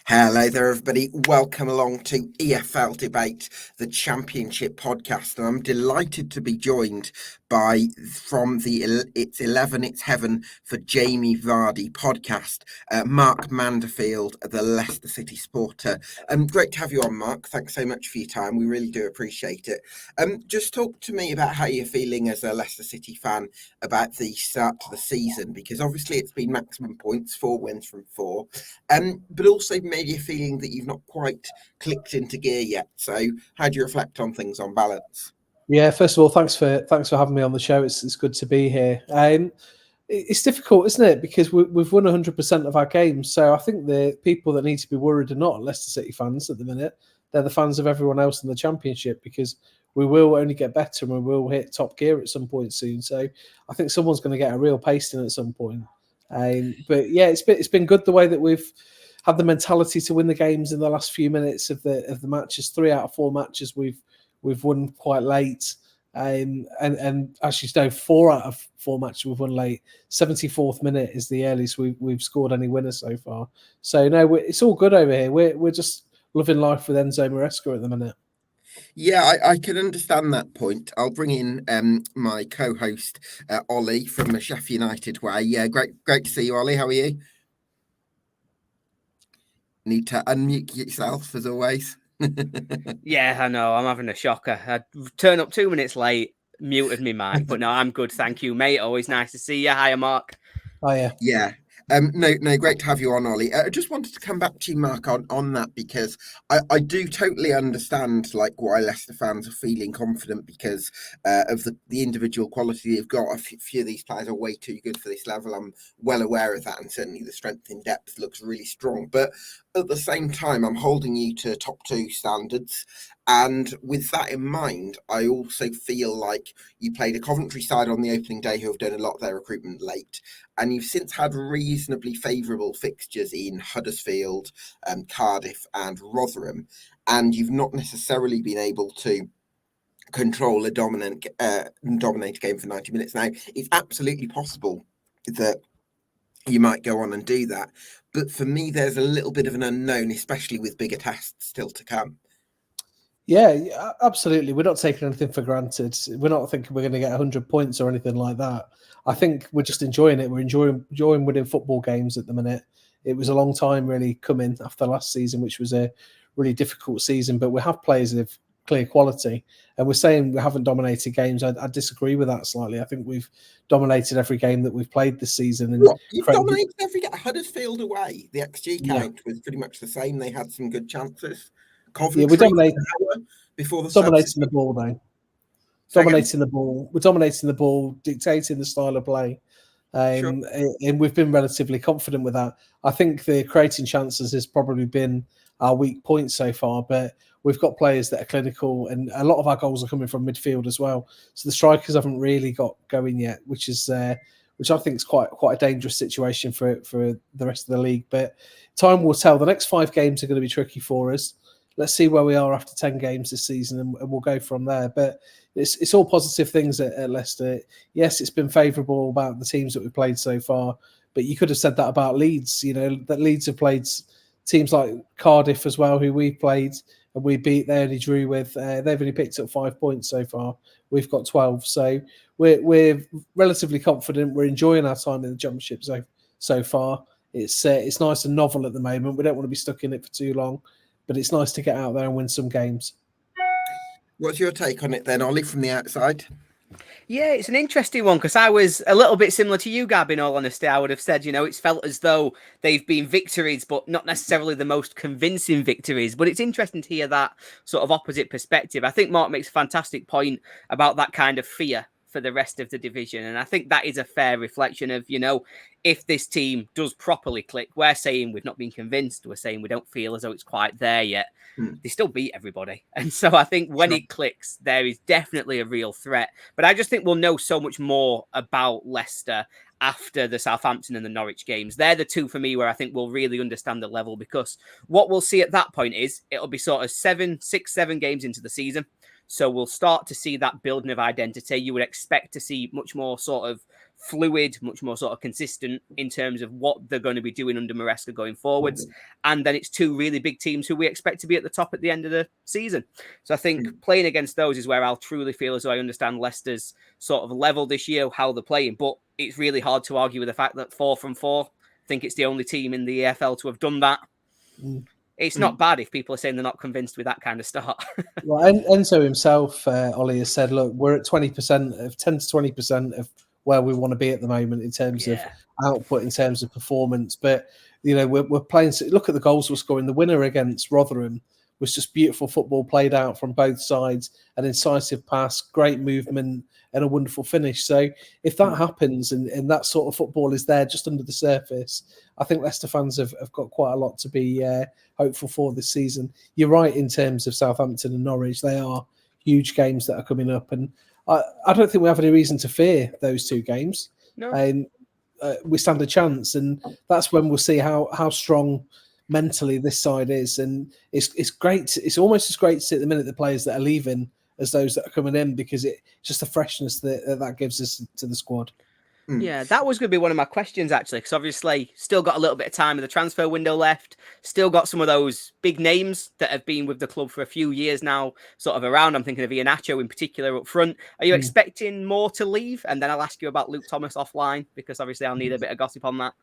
Hello there, everybody. Welcome along to EFL Debate, the Championship podcast. And I'm delighted to be joined by, from the It's 11, It's Heaven for Jamie Vardy podcast, Mark Manderfield, the Leicester City supporter. Great to have you on, Mark. Thanks so much for your time. We really do appreciate it. Just talk to me about how you're feeling as a Leicester City fan about the start to the season, because obviously it's been maximum points, 4 wins from 4. But also maybe a feeling that you've not quite clicked into gear yet. So how do you reflect on things on balance? Yeah, first of all, thanks for having me on the show. It's good to be here. It's difficult, isn't it? Because we've won 100% of our games. So I think the people that need to be worried are not Leicester City fans at the minute. They're the fans of everyone else in the Championship, because we will only get better and we will hit top gear at some point soon. So I think someone's going to get a real pasting at some point. But yeah, it's been good the way that we've had the mentality to win the games in the last few minutes of the matches. 3 out of 4 matches we've won quite late, and actually no, 4 out of 4 matches we've won late. 74th minute is the earliest we've scored any winner so far. So no, it's all good over here. We're just living life with Enzo Maresca at the minute. Yeah, I can understand that point. I'll bring in my co-host Oli from the Sheff United Way. Yeah, great to see you, Oli. How are you? Need to unmute yourself as always. Yeah, I know. I'm having a shocker. I turned up 2 minutes late, muted me mic, but no, I'm good. Thank you, mate. Always nice to see you. Hiya, Mark. Hiya. Yeah. No, great to have you on, Oli. I just wanted to come back to you, Mark, on that, because I do totally understand why Leicester fans are feeling confident because of the individual quality they've got. A few of these players are way too good for this level. I'm well aware of that, and certainly the strength in depth looks really strong. But at the same time, I'm holding you to top 2 standards. And with that in mind, I also feel like you played a Coventry side on the opening day who have done a lot of their recruitment late. And you've since had reasonably favourable fixtures in Huddersfield, Cardiff and Rotherham. And you've not necessarily been able to control a dominate game for 90 minutes. Now, it's absolutely possible that you might go on and do that. But for me, there's a little bit of an unknown, especially with bigger tests still to come. Yeah, absolutely. We're not taking anything for granted. We're not thinking we're going to get 100 points or anything like that. I think we're just enjoying it. We're enjoying winning football games at the minute. It was a long time really coming after last season, which was a really difficult season. But we have players of clear quality. And we're saying we haven't dominated games. I disagree with that slightly. I think we've dominated every game that we've played this season. And you've dominated every game. Huddersfield away. The XG count was pretty much the same. They had some good chances. Coventry, we dominated before the dominating the ball though. Dominating the ball. We're dominating the ball, dictating the style of play. And we've been relatively confident with that. I think the creating chances has probably been our weak point so far, but we've got players that are clinical, and a lot of our goals are coming from midfield as well. So the strikers haven't really got going yet, which I think is quite a dangerous situation for the rest of the league. But time will tell. The next 5 games are going to be tricky for us. Let's see where we are after 10 games this season, and we'll go from there. But it's all positive things at Leicester. Yes, it's been favourable about the teams that we've played so far, but you could have said that about Leeds. You know, that Leeds have played teams like Cardiff as well, who we've played and we beat. They only drew with. They've only picked up 5 points so far. We've got 12. So we're relatively confident. We're enjoying our time in the Championship so far. It's nice and novel at the moment. We don't want to be stuck in it for too long. But it's nice to get out there and win some games. What's your take on it then, Oli, from the outside? Yeah, it's an interesting one because I was a little bit similar to you, Gab, in all honesty. I would have said, it's felt as though they've been victories, but not necessarily the most convincing victories. But it's interesting to hear that sort of opposite perspective. I think Mark makes a fantastic point about that kind of fear for the rest of the division. And I think that is a fair reflection of, if this team does properly click, we're saying we've not been convinced. We're saying we don't feel as though it's quite there yet. They still beat everybody. And so I think when it clicks, there is definitely a real threat. But I just think we'll know so much more about Leicester after the Southampton and the Norwich games. They're the 2 for me where I think we'll really understand the level, because what we'll see at that point is it'll be sort of 6, 7 games into the season. So we'll start to see that building of identity. You would expect to see much more sort of fluid, much more sort of consistent in terms of what they're going to be doing under Maresca going forwards. And then it's two really big teams who we expect to be at the top at the end of the season. So I think playing against those is where I'll truly feel as though I understand Leicester's sort of level this year, how they're playing. But it's really hard to argue with the fact that 4 from 4, I think it's the only team in the EFL to have done that. It's not bad if people are saying they're not convinced with that kind of start. Well, Enzo himself, Oli, has said, look, we're at 20% of 10 to 20% of where we want to be at the moment in terms of output, in terms of performance. But, you know, we're playing. Look at the goals we're scoring. The winner against Rotherham was just beautiful football played out from both sides, an incisive pass, great movement, and a wonderful finish. So if that happens and that sort of football is there just under the surface, I think Leicester fans have got quite a lot to be hopeful for this season. You're right in terms of Southampton and Norwich. They are huge games that are coming up. And I don't think we have any reason to fear those two games. No. And we stand a chance. And that's when we'll see how strong mentally this side is. And it's great. It's almost as great to see at the minute the players that are leaving as those that are coming in, because it's just the freshness that gives us to the squad. Yeah, that was going to be one of my questions, actually, because obviously still got a little bit of time in the transfer window left, still got some of those big names that have been with the club for a few years now sort of around. I'm thinking of Iheanacho in particular up front. Are you expecting more to leave? And then I'll ask you about Luke Thomas offline, because obviously I'll need a bit of gossip on that.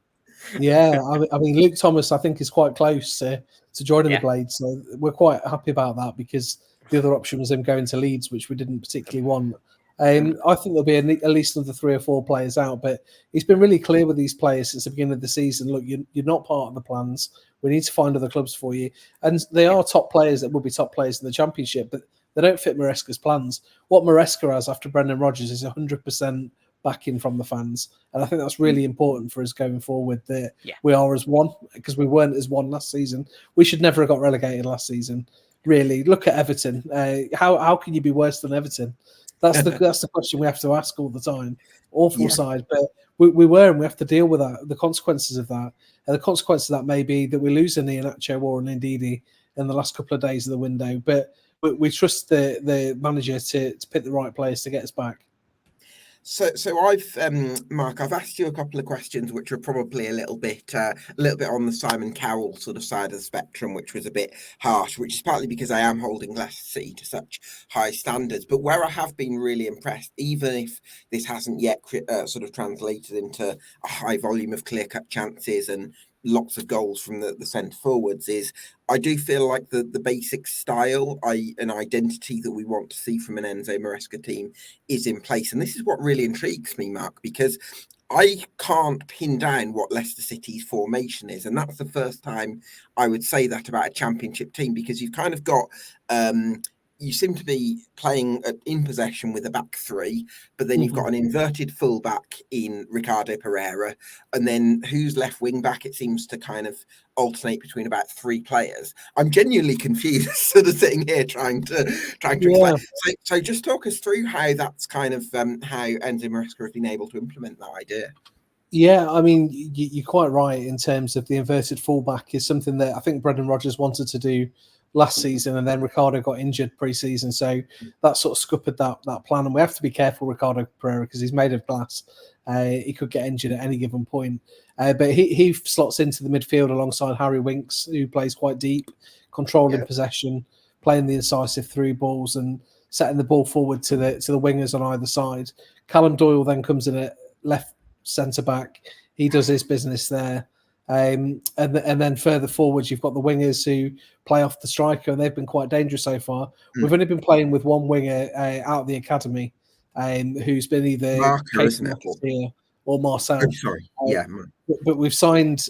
Yeah, I mean, Luke Thomas, I think, is quite close to joining the Blades. So we're quite happy about that, because the other option was him going to Leeds, which we didn't particularly want. I think there'll be at least another 3 or 4 players out, but he's been really clear with these players since the beginning of the season. Look, you're not part of the plans. We need to find other clubs for you. And they are top players that will be top players in the Championship, but they don't fit Maresca's plans. What Maresca has after Brendan Rodgers is 100% backing from the fans. And I think that's really important for us going forward, that we are as one, because we weren't as one last season. We should never have got relegated last season. Really, look at Everton. How can you be worse than Everton? That's the question we have to ask all the time. Awful side, but we were, and we have to deal with that, the consequences of that. And the consequence of that may be that we lose an Iheanacho or an Ndidi in the last couple of days of the window. But we trust the manager to pick the right players to get us back. So Mark, I've asked you a couple of questions which are probably a little bit on the Simon Cowell sort of side of the spectrum, which was a bit harsh, which is partly because I am holding Leicester City to such high standards. But where I have been really impressed, even if this hasn't yet sort of translated into a high volume of clear-cut chances and lots of goals from the centre forwards, is I do feel like the basic style and identity that we want to see from an Enzo Maresca team is in place. And this is what really intrigues me, Mark, because I can't pin down what Leicester City's formation is. And that's the first time I would say that about a Championship team, because you've kind of got... you seem to be playing in possession with a back 3, but then you've got an inverted fullback in Ricardo Pereira, and then who's left wing back? It seems to kind of alternate between about 3 players. I'm genuinely confused, sort of sitting here trying to explain. So just talk us through how that's kind of how Enzo Maresca has been able to implement that idea. Yeah, I mean, you're quite right in terms of the inverted fullback is something that I think Brendan Rodgers wanted to do last season, and then Ricardo got injured pre-season, so that sort of scuppered that plan. And we have to be careful, Ricardo Pereira, because he's made of glass. He could get injured at any given point. But he slots into the midfield alongside Harry Winks, who plays quite deep, controlling possession, playing the incisive through balls, and setting the ball forward to the wingers on either side. Callum Doyle then comes in at left centre back. He does his business there. And then further forwards, you've got the wingers who play off the striker, and they've been quite dangerous so far. We've only been playing with one winger out of the academy, who's been either Marker, isn't it? Or Marcel. Oh, sorry, But we've signed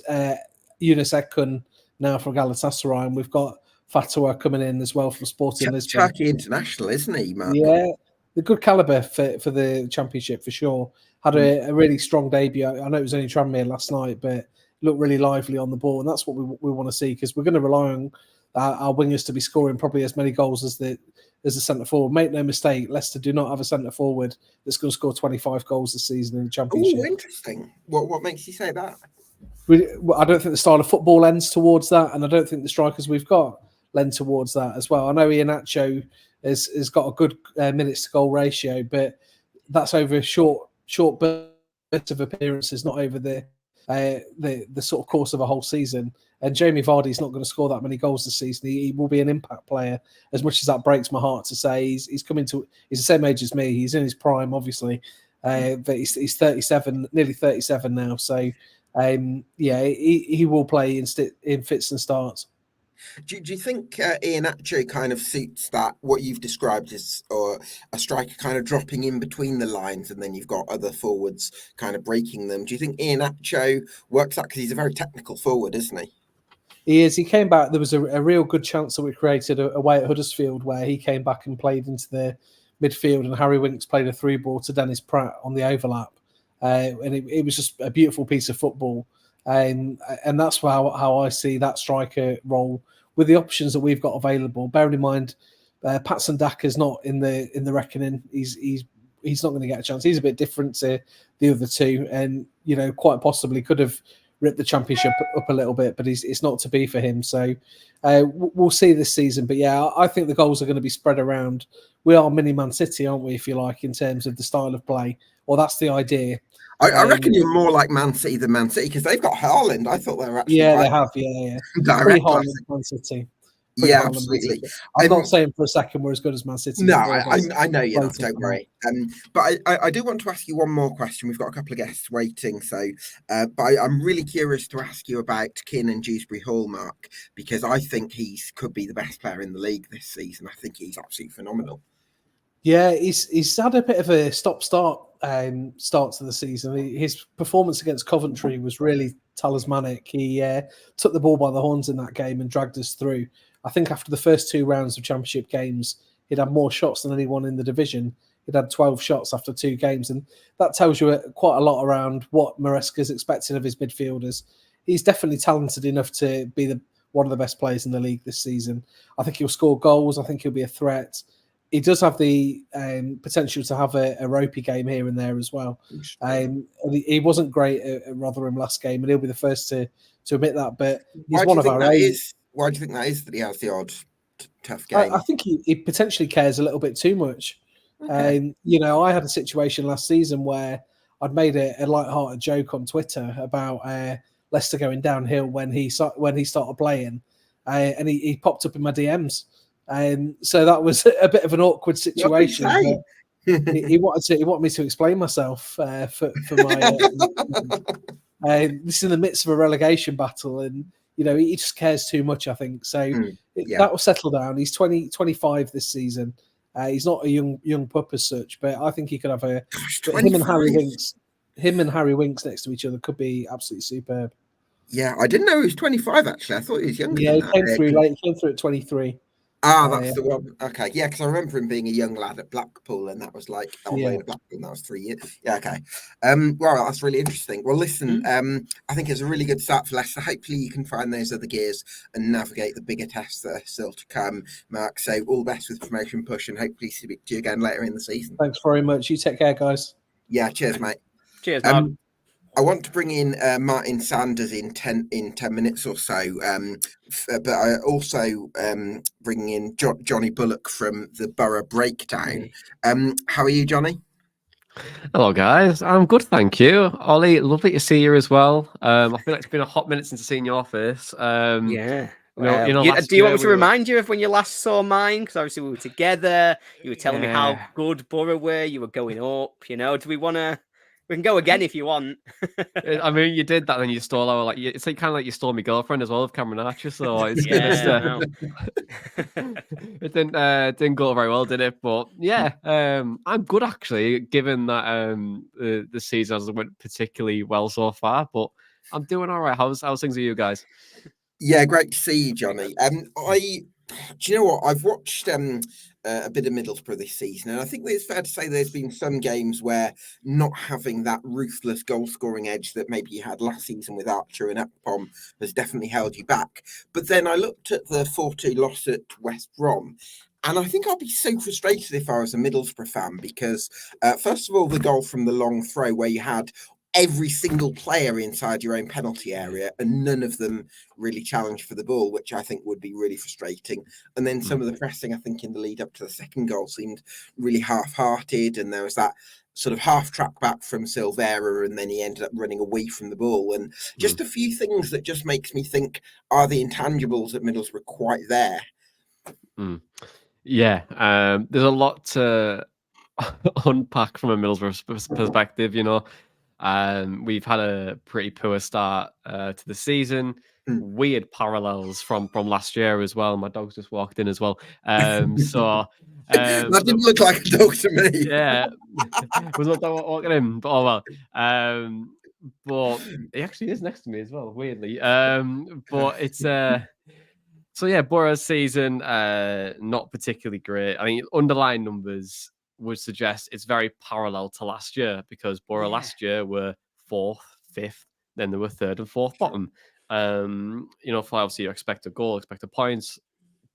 Yunus Ekun now from Galatasaray, and we've got Fatwa coming in as well from Sporting Lisbon. Turkey international, isn't he, Mark? Yeah, the good calibre for the Championship for sure. Had a really strong debut. I know it was only Tranmere last night, but looked really lively on the ball, and that's what we want to see, because we're going to rely on our wingers to be scoring probably as many goals as the centre forward. Make no mistake, Leicester do not have a centre forward that's going to score 25 goals this season in the Championship. Oh, interesting. What makes you say that? I don't think the style of football lends towards that, and I don't think the strikers we've got lend towards that as well. I know Iheanacho has got a good minutes to goal ratio, but that's over a short bit of appearances, not over the sort of course of a whole season. And Jamie Vardy's not going to score that many goals this season. He will be an impact player, as much as that breaks my heart to say. He's the same age as me. He's in his prime, obviously, but he's 37, nearly 37 now. So, he will play in fits and starts. Do you think Iheanacho kind of suits that, what you've described as or a striker kind of dropping in between the lines and then you've got other forwards kind of breaking them? Do you think Iheanacho works that? Because he's a very technical forward, isn't he? He is. He came back. There was a real good chance that we created away at Huddersfield where he came back and played into the midfield and Harry Winks played a through ball to Dennis Pratt on the overlap. And it was just a beautiful piece of football. And that's how I see that striker role with the options that we've got available. Bearing in mind, Patson Daka's not in the reckoning. He's not going to get a chance. He's a bit different to the other two, and quite possibly could have ripped the championship up a little bit, but it's not to be for him. So we'll see this season. But yeah, I think the goals are going to be spread around. We are mini Man City, aren't we, if you like, in terms of the style of play? Or that's the idea. I reckon you're more like Man City than Man City because they've got Haaland. I thought they were actually they have. direct. Man City. Absolutely. I'm not saying for a second we're as good as Man City. No, I know you're not. Don't worry. But I do want to ask you one more question. We've got a couple of guests waiting, so but I'm really curious to ask you about Keane and Dewsbury Hall, Mark, because I think he could be the best player in the league this season. I think he's absolutely phenomenal. Yeah, he's had a bit of a stop-start start to the season. His performance against Coventry was really talismanic. He took the ball by the horns in that game and dragged us through. I think after the first 2 rounds of Championship games, he'd had more shots than anyone in the division. He'd had 12 shots after 2 games, and that tells you quite a lot around what Maresca's expected of his midfielders. He's definitely talented enough to be one of the best players in the league this season. I think he'll score goals. I think he'll be a threat. He does have the potential to have a ropey game here and there as well. And he wasn't great at Rotherham last game, and he'll be the first to admit that. But he's one of our own. Why do you think that is that he has the odd tough game? I think he potentially cares a little bit too much. Okay. I had a situation last season where I'd made a light-hearted joke on Twitter about Leicester going downhill when he started playing, and he popped up in my DMs. So that was a bit of an awkward situation. He wanted me to explain myself for my. This is in the midst of a relegation battle, and he just cares too much, I think. So that will settle down. He's 25 this season. He's not a young pup as such, but I think he could have him and Harry Winks next to each other could be absolutely superb. Yeah, I didn't know he was 25. Actually, I thought he was younger. Yeah, he came through late. He came through at 23. That's the one. Okay, yeah, because I remember him being a young lad at Blackpool, and that was like Blackpool. That was 3 years. Yeah, okay. Well, that's really interesting. Well, listen, I think it's a really good start for Leicester. Hopefully, you can find those other gears and navigate the bigger tests that are still to come, Mark. So, all the best with promotion push, and hopefully speak to you again later in the season. Thanks very much. You take care, guys. Yeah, cheers, mate. Cheers, Mark. I want to bring in Martin Sanders in 10 minutes or so, but I also bring in Jonny Bullock from the Boro Breakdown. How are you, Jonny? Hello, guys. I'm good, thank you. Oli, lovely to see you as well. I feel like it's been a hot minute since I've seen your face. Yeah. Do you want me to remind you of when you last saw mine? Because obviously we were together. You were telling me how good Boro were. You were going up. Do we want to? We can go again if you want. I mean, you did that, then you stole our it's kind of like you stole my girlfriend as well, Cameron Archer. So it's it didn't go very well, did it? But yeah, I'm good actually, given that the season hasn't went particularly well so far. But I'm doing all right. How's things with you guys? Yeah, great to see you, Jonny. Do you know what? I've watched a bit of Middlesbrough this season, and I think it's fair to say there's been some games where not having that ruthless goal-scoring edge that maybe you had last season with Archer and Akpom has definitely held you back. But then I looked at the 4-2 loss at West Brom, and I think I'd be so frustrated if I was a Middlesbrough fan because, first of all, the goal from the long throw where you had every single player inside your own penalty area, and none of them really challenged for the ball, which I think would be really frustrating. And then some of the pressing, I think, in the lead up to the second goal seemed really half-hearted, and there was that sort of half track back from Silvera, and then he ended up running away from the ball. And just a few things that just makes me think, are the intangibles at Middlesbrough quite there? Yeah, there's a lot to unpack from a Middlesbrough perspective, we've had a pretty poor start to the season. Weird parallels from last year as well. My dog's just walked in as well. That didn't look like a dog to me. Yeah, was not walking in, but oh well. But he actually is next to me as well, weirdly. But it's so yeah, Boro's season not particularly great. I mean, underlying numbers would suggest it's very parallel to last year, because Boro last year were 4th, 5th, then they were 3rd and 4th bottom. For obviously you expect a goal, expect a points,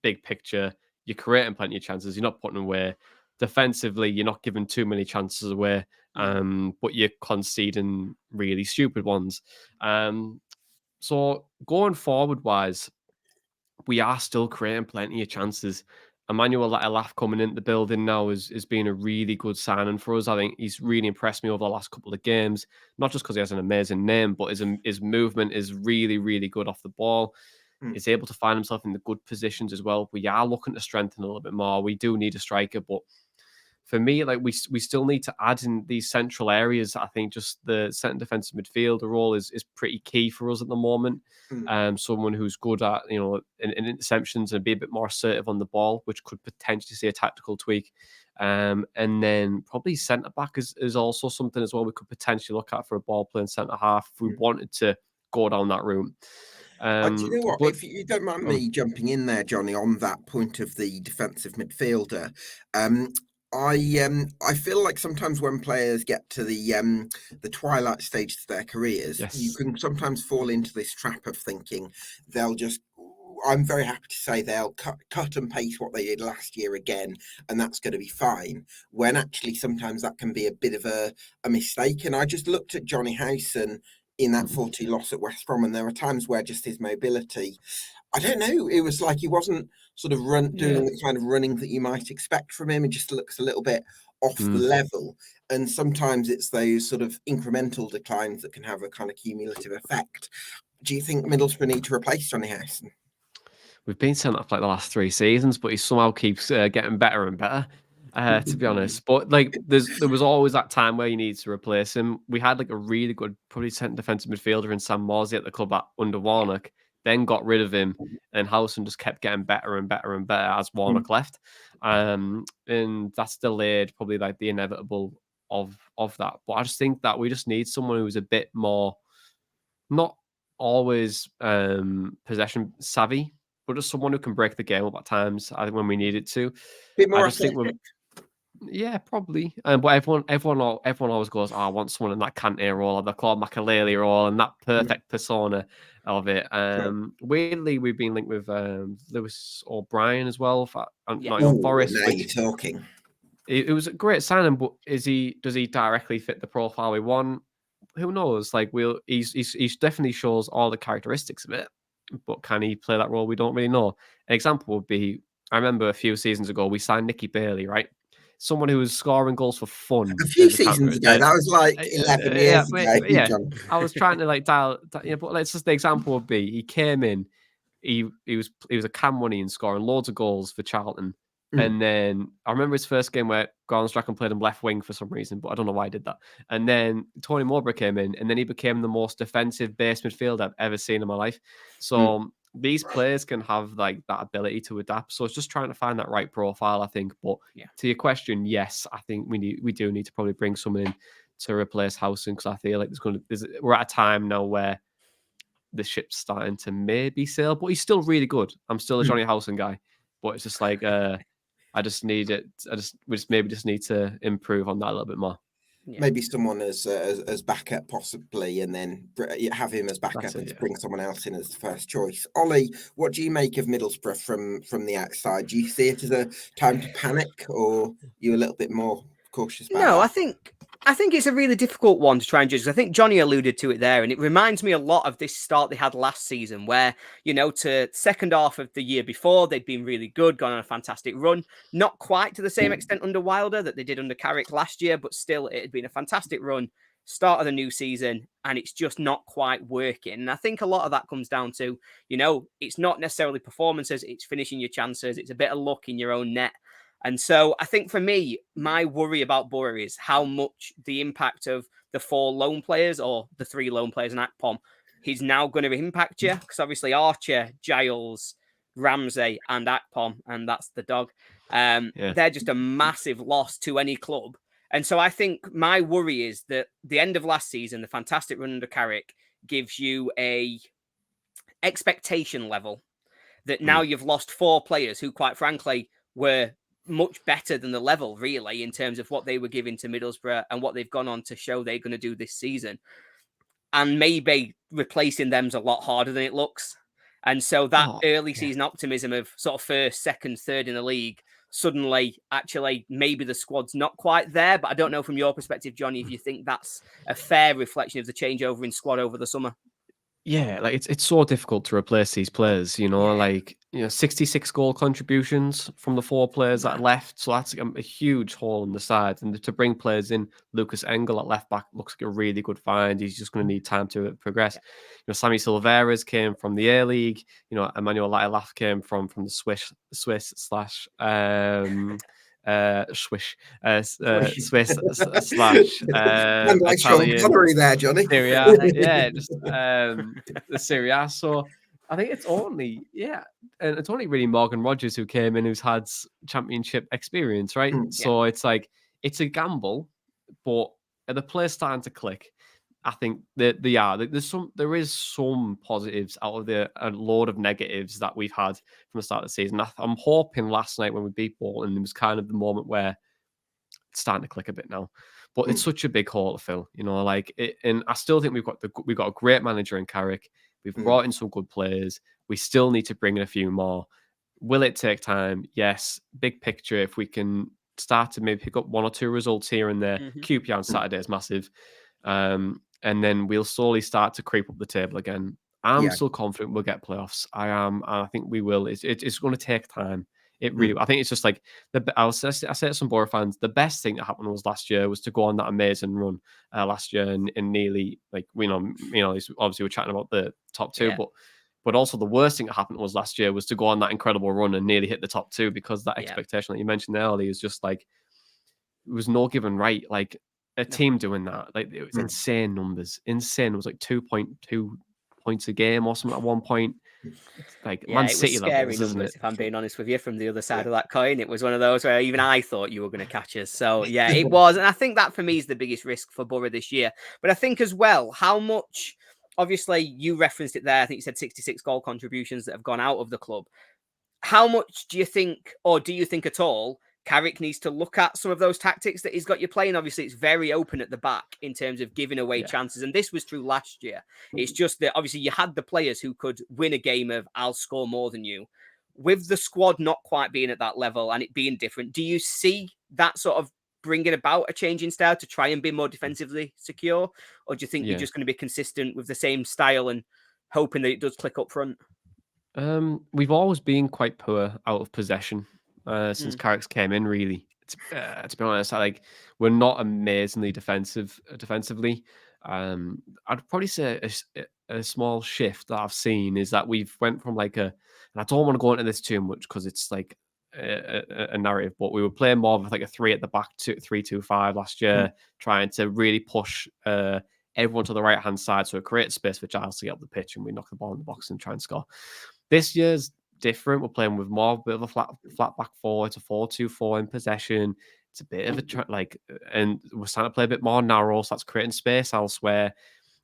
big picture, you're creating plenty of chances, you're not putting away. Defensively, you're not giving too many chances away, but you're conceding really stupid ones. So going forward wise, we are still creating plenty of chances. Emmanuel Latif coming into the building now is being a really good signing for us. I think he's really impressed me over the last couple of games, not just because he has an amazing name, but his movement is really, really good off the ball. He's able to find himself in the good positions as well. We are looking to strengthen a little bit more. We do need a striker, but for me, like we still need to add in these central areas. I think just the centre defensive midfielder role is pretty key for us at the moment. Someone who's good at in interceptions and be a bit more assertive on the ball, which could potentially see a tactical tweak. And then probably centre back is also something as well we could potentially look at for a ball playing centre half if we wanted to go down that route. Do you know what? If you don't mind me jumping in there, Jonny, on that point of the defensive midfielder, I feel like sometimes when players get to the twilight stage of their careers, you can sometimes fall into this trap of thinking they'll just. I'm very happy to say they'll cut and paste what they did last year again, and that's going to be fine. When actually sometimes that can be a bit of a mistake. And I just looked at Jonny Howson in that 4-2 loss at West Brom, and there were times where just his mobility, I don't know, it was like he wasn't sort of doing the kind of running that you might expect from him. It just looks a little bit off the level. And sometimes it's those sort of incremental declines that can have a kind of cumulative effect. Do you think Middlesbrough need to replace Jonny Howson? We've been sent off like the last 3 seasons, but he somehow keeps getting better and better. To be honest, but like there was always that time where you need to replace him. We had like a really good, probably centre defensive midfielder in Sam Morsey at the club under Warnock, then got rid of him, and Howson just kept getting better and better and better as Warnock left. And that's delayed probably like the inevitable of that. But I just think that we just need someone who's a bit more, not always possession savvy, but just someone who can break the game up at times. I think when we need it to. Bit more I just think yeah, probably. But everyone always goes, I want someone in that Kante role or the Claude Makelele role and that perfect persona of it. Weirdly, we've been linked with Lewis O'Brien as well for Nottingham Forest. Now you're talking. It was a great signing, but does he directly fit the profile we want? Who knows? Like he definitely shows all the characteristics of it, but can he play that role? We don't really know. An example would be, I remember a few seasons ago we signed Nicky Bailey, right? Someone who was scoring goals for fun. A few seasons ago, that was like 11 years ago. Yeah, I was trying to like dial, but let's just the example would be he came in, he was a cam money and scoring loads of goals for Charlton. And then I remember his first game where Gordon Strachan played him left wing for some reason, but I don't know why I did that. And then Tony Mowbray came in, and then he became the most defensive base midfielder I've ever seen in my life. So these players can have like that ability to adapt. So it's just trying to find that right profile, I think. But to your question, yes, I think we do need to probably bring someone in to replace Howson, because I feel like we're at a time now where the ship's starting to maybe sail, but he's still really good. I'm still a Jonny Howson guy, but it's just like I just need it. We just need to improve on that a little bit more. Yeah. Maybe someone as backup possibly, and then have him as backup and bring someone else in as the first choice. Oli, what do you make of Middlesbrough from the outside? Do you see it as a time to panic, or are you a little bit more cautious about No, that? I think I think it's a really difficult one to try and judge. I think Jonny alluded to it there, and it reminds me a lot of this start they had last season where, to second half of the year before, they'd been really good, gone on a fantastic run. Not quite to the same extent under Wilder that they did under Carrick last year, but still it had been a fantastic run, start of the new season, and it's just not quite working. And I think a lot of that comes down to, it's not necessarily performances, it's finishing your chances, it's a bit of luck in your own net. And so I think for me, my worry about Boro is how much the impact of the 4 loan players or the 3 loan players and Akpom is now going to impact you. Because obviously Archer, Giles, Ramsey and Akpom, and that's the dog. They're just a massive loss to any club. And so I think my worry is that the end of last season, the fantastic run under Carrick, gives you a expectation level that now you've lost 4 players who, quite frankly, were much better than the level, really, in terms of what they were giving to Middlesbrough and what they've gone on to show they're going to do this season. And maybe replacing them's a lot harder than it looks. And so that early season optimism of sort of first, second, third in the league, suddenly, actually, maybe the squad's not quite there. But I don't know from your perspective, Jonny, if you think that's a fair reflection of the changeover in squad over the summer. Yeah, like it's so difficult to replace these players, 66 goal contributions from the 4 players that left. So that's a huge hole in the side. And to bring players in, Lucas Engel at left back looks like a really good find. He's just going to need time to progress. Sammy Silveras came from the A League. Emmanuel Latilaf came from the Swiss Swiss slash Italian there, Jonny. Serie A, just the Serie A. So I think it's only really Morgan Rogers who came in who's had championship experience, right? So it's like it's a gamble, but are the players starting to click? I think that they are. There is some positives out of a load of negatives that we've had from the start of the season. I'm hoping last night when we beat Bolton, it was kind of the moment where it's starting to click a bit now. But it's such a big hole to fill, and I still think we've got a great manager in Carrick. We've brought in some good players. We still need to bring in a few more. Will it take time? Yes. Big picture, if we can start to maybe pick up 1 or 2 results here and there. QPR on Saturday is massive. And then we'll slowly start to creep up the table again. I'm still confident we'll get playoffs. I am. I think we will. It's going to take time. It really. I think it's just like I say to some Boro fans, the best thing that happened last year was to go on that amazing run last year and nearly obviously we're chatting about the top 2, but also the worst thing that happened last year was to go on that incredible run and nearly hit the top 2 because that expectation that you mentioned earlier is just like it was no given right. Like a team doing that, like it was insane numbers. Insane. It was like 2.2 points a game or something at one point. Like Man City levels, isn't it? If I'm being honest with you, from the other side of that coin, it was one of those where even I thought you were going to catch us. So yeah, it was, and I think that for me is the biggest risk for Boro this year. But I think as well, how much. Obviously, you referenced it there. I think you said 66 goal contributions that have gone out of the club. How much do you think, or do you think at all, Carrick needs to look at some of those tactics that he's got you playing? Obviously, it's very open at the back in terms of giving away chances. And this was true last year. It's just that obviously you had the players who could win a game of I'll score more than you. With the squad not quite being at that level and it being different, do you see that sort of bringing about a change in style to try and be more defensively secure? Or do you think you're just going to be consistent with the same style and hoping that it does click up front? We've always been quite poor out of possession since Carrick came in, really. To be honest, we're not amazingly defensively. I'd probably say a small shift that I've seen is that we've went from and I don't want to go into this too much because it's like a narrative, but we were playing more of like a 3 at the back, 3-2-5 last year, trying to really push everyone to the right hand side so it creates space for Giles to get up the pitch and we knock the ball in the box and try and score. This year's different. We're playing with more of a bit of a flat back 4. It's a 4-2-4 in possession. It's a bit of a and we're starting to play a bit more narrow, so that's creating space elsewhere.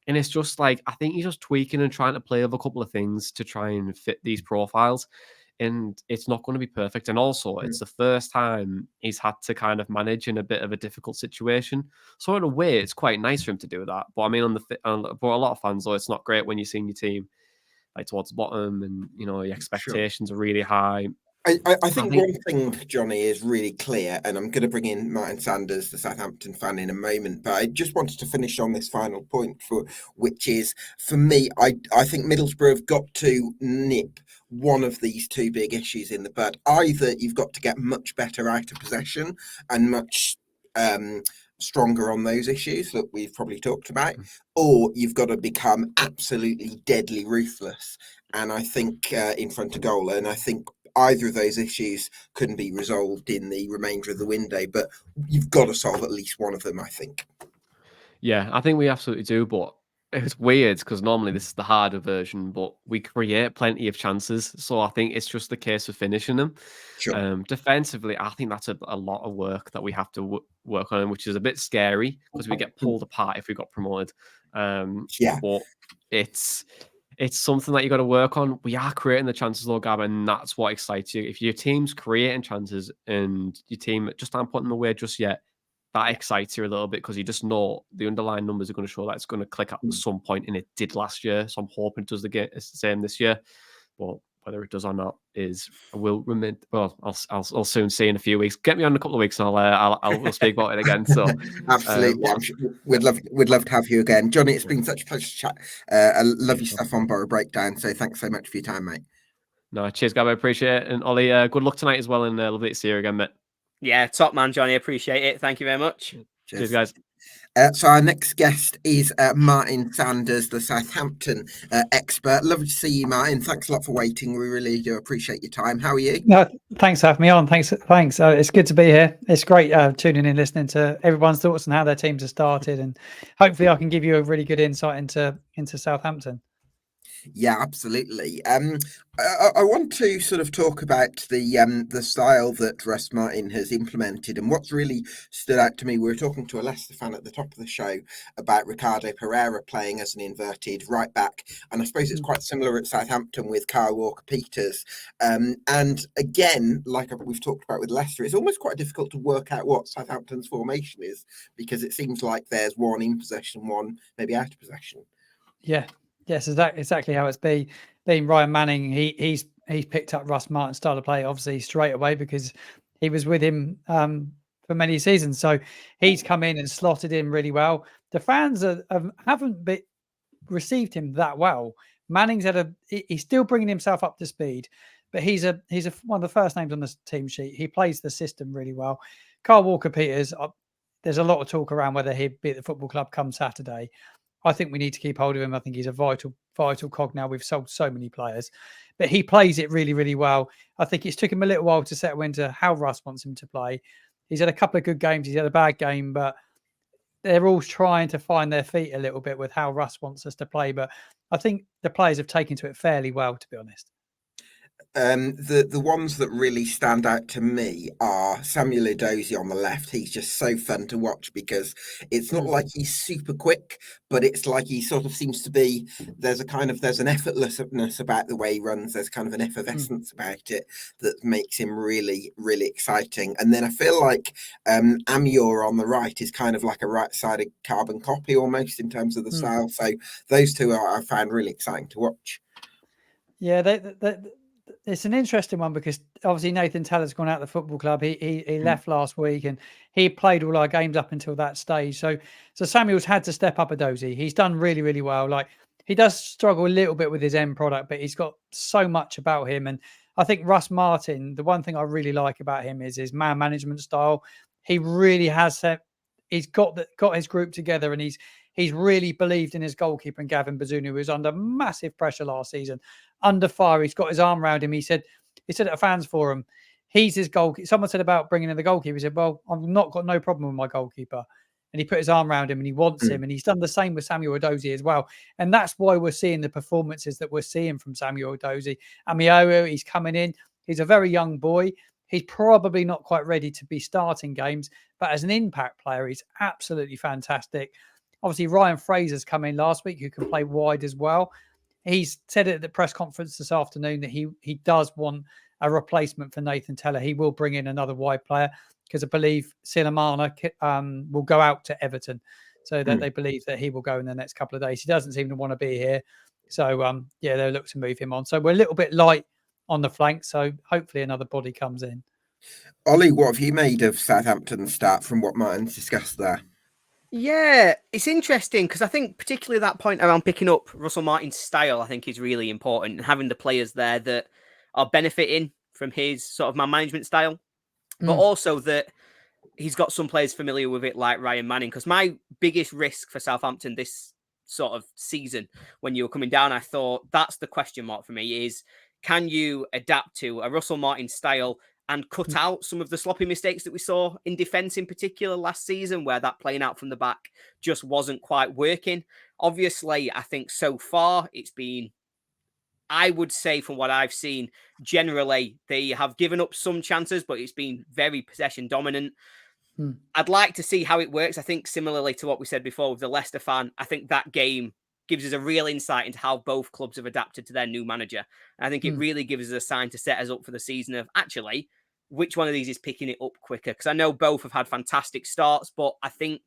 And it's just I think he's just tweaking and trying to play with a couple of things to try and fit these profiles. And it's not going to be perfect. And also, it's the first time he's had to kind of manage in a bit of a difficult situation. So in a way, it's quite nice for him to do that. But I mean, for a lot of fans, though, it's not great when you're seeing your team towards the bottom and your expectations are really high. I think one thing, Jonny, is really clear, and I'm going to bring in Martin Sanders, the Southampton fan, in a moment, but I just wanted to finish on this final point, which is, for me, I think Middlesbrough have got to nip one of these two big issues in the bud. Either you've got to get much better out of possession and much stronger on those issues that we've probably talked about, or you've got to become absolutely deadly ruthless. And I think in front of goal, and I think either of those issues couldn't be resolved in the remainder of the window, but you've got to solve at least one of them, I think. Yeah, I think we absolutely do, but it's weird because normally this is the harder version, but we create plenty of chances. So I think it's just the case of finishing them. Sure. Defensively, I think that's a lot of work that we have to work on, which is a bit scary because we get pulled apart if we got promoted. But it's something that you got to work on. We are creating the chances, though, Gab, and that's what excites you. If your team's creating chances and your team just aren't putting them away just yet, that excites you a little bit because you just know the underlying numbers are going to show that it's going to click at some point, and it did last year. So I'm hoping it does the same this year. But whether it does or not will remain. Well, I'll soon see in a few weeks. Get me on in a couple of weeks, and we'll speak about it again. So absolutely, I'm sure we'd love to have you again, Jonny. It's been such a pleasure to chat. I love your stuff on Boro Breakdown. So thanks so much for your time, mate. No, cheers, Gab. I appreciate it, and Oli, good luck tonight as well, and lovely to see you again, mate. Yeah, top man, Jonny. Appreciate it. Thank you very much. Cheers guys. So our next guest is Martin Sanders, the Southampton expert. Lovely to see you, Martin. Thanks a lot for waiting. We really do appreciate your time. How are you? No, thanks for having me on. Thanks. It's good to be here. It's great tuning in, listening to everyone's thoughts on how their teams have started, and hopefully I can give you a really good insight into Southampton. Yeah, absolutely. I want to sort of talk about the style that Russ Martin has implemented, and what's really stood out to me. We were talking to a Leicester fan at the top of the show about Ricardo Pereira playing as an inverted right back, and I suppose it's quite similar at Southampton with Kyle Walker-Peters. And again, like we've talked about with Leicester, it's almost quite difficult to work out what Southampton's formation is because it seems like there's one in possession, one maybe out of possession. Yeah. Yes, exactly how it's been. Ryan Manning, he's picked up Russ Martin's style of play, obviously, straight away because he was with him for many seasons. So he's come in and slotted in really well. The fans haven't received him that well. Manning's he's still bringing himself up to speed, but he's one of the first names on the team sheet. He plays the system really well. Kyle Walker-Peters, there's a lot of talk around whether he'd be at the football club come Saturday. I think we need to keep hold of him. I think he's a vital cog now. We've sold so many players, but he plays it really, really well. I think it's took him a little while to settle into how Russ wants him to play. He's had a couple of good games. He's had a bad game, but they're all trying to find their feet a little bit with how Russ wants us to play. But I think the players have taken to it fairly well, to be honest. The ones that really stand out to me are Samuel Edozie on the left. He's just so fun to watch because it's not like he's super quick, but it's like he sort of seems to be, there's an effortlessness about the way he runs. There's kind of an effervescence about it that makes him really, really exciting. And then I feel like Amur on the right is kind of like a right-sided carbon copy almost in terms of the style. So those two I found really exciting to watch. Yeah, it's an interesting one because obviously Nathan Teller's gone out of the football club. He left last week and he played all our games up until that stage. So Samuel's had to step up Edozie. He's done really, really well. Like he does struggle a little bit with his end product, but he's got so much about him. And I think Russ Martin, the one thing I really like about him is his man management style. He really has he's got his group together, and he's really believed in his goalkeeper and Gavin Bazunu, who was under massive pressure last season, under fire. He's got his arm around him. He said at a fans forum, he's his goalkeeper. Someone said about bringing in the goalkeeper. He said, well, I've not got no problem with my goalkeeper. And he put his arm around him and he wants him. And he's done the same with Samuel Edozie as well. And that's why we're seeing the performances that we're seeing from Samuel Edozie. Amioio, he's coming in. He's a very young boy. He's probably not quite ready to be starting games, but as an impact player, he's absolutely fantastic. Obviously, Ryan Fraser's come in last week, who can play wide as well. He's said it at the press conference this afternoon that he does want a replacement for Nathan Teller. He will bring in another wide player because I believe Silamana will go out to Everton. So that they believe that he will go in the next couple of days. He doesn't seem to want to be here. So, they'll look to move him on. So we're a little bit light on the flank. So hopefully another body comes in. Ollie, what have you made of Southampton's start from what Martin's discussed there? Yeah, it's interesting because I think particularly that point around picking up Russell Martin's style, I think is really important, and having the players there that are benefiting from his sort of man management style, but also that he's got some players familiar with it, like Ryan Manning. Because my biggest risk for Southampton this sort of season, when you were coming down, I thought that's the question mark for me is, can you adapt to a Russell Martin style and cut out some of the sloppy mistakes that we saw in defence in particular last season, where that playing out from the back just wasn't quite working? Obviously, I think so far it's been, I would say from what I've seen, generally they have given up some chances, but it's been very possession dominant. I'd like to see how it works. I think similarly to what we said before with the Leicester fan, I think that game gives us a real insight into how both clubs have adapted to their new manager. And I think it really gives us a sign to set us up for the season of actually which one of these is picking it up quicker. Because I know both have had fantastic starts, but I think,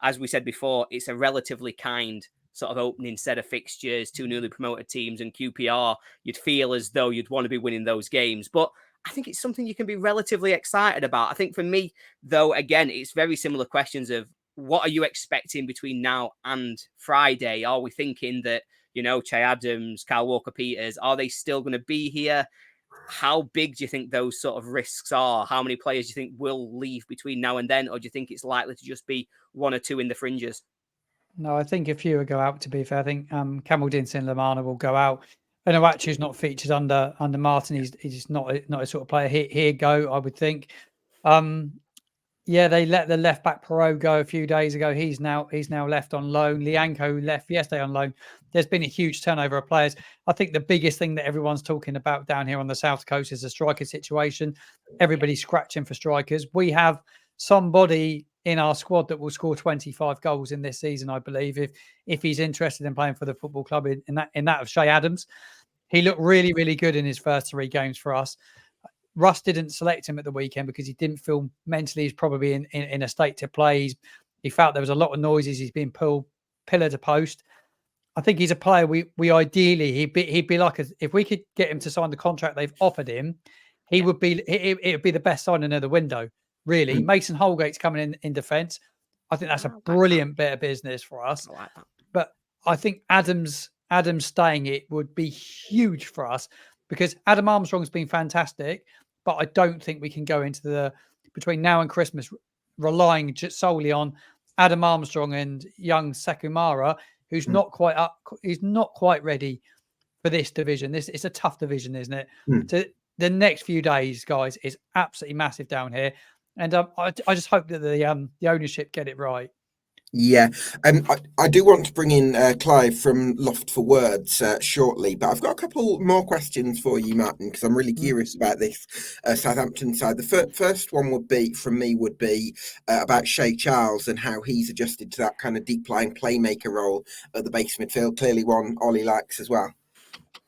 as we said before, it's a relatively kind sort of opening set of fixtures, two newly promoted teams and QPR. You'd feel as though you'd want to be winning those games. But I think it's something you can be relatively excited about. I think for me, though, again, it's very similar questions of what are you expecting between now and Friday? Are we thinking that, you know, Che Adams, Kyle Walker-Peters, are they still going to be here? How big do you think those sort of risks are? How many players do you think will leave between now and then? Or do you think it's likely to just be one or two in the fringes? No, I think a few will go out, to be fair. I think Campbell Dinson and Lamana will go out. And Owachu's not featured under Martin. He's not a sort of player. Here go, I would think. Yeah, they let the left back Perot go a few days ago. He's now left on loan. Lianco left yesterday on loan. There's been a huge turnover of players. I think the biggest thing that everyone's talking about down here on the South Coast is the striker situation. Everybody's scratching for strikers. We have somebody in our squad that will score 25 goals in this season, I believe, if he's interested in playing for the football club in that of Che Adams. He looked really, really good in his first 3 games for us. Russ didn't select him at the weekend because he didn't feel mentally he's probably in a state to play. He felt there was a lot of noises. He's been pulled pillar to post. I think he's a player we ideally he'd be like if we could get him to sign the contract they've offered him, it would be the best signing of the window. Really, Mason Holgate's coming in defence. I think that's a brilliant bit of business for us. I like that. But I think Adams staying it would be huge for us because Adam Armstrong's been fantastic, but I don't think we can go into between now and Christmas relying just solely on Adam Armstrong and young Sekumara, who's not quite up. He's not quite ready for this division. It's a tough division, isn't it? So the next few days, guys, is absolutely massive down here. And I just hope that the ownership get it right. Yeah, I do want to bring in Clive from Loft for Words shortly, but I've got a couple more questions for you, Martin, because I'm really curious about this Southampton side. The first one would be about Shea Charles and how he's adjusted to that kind of deep lying playmaker role at the base midfield. Clearly one Ollie likes as well.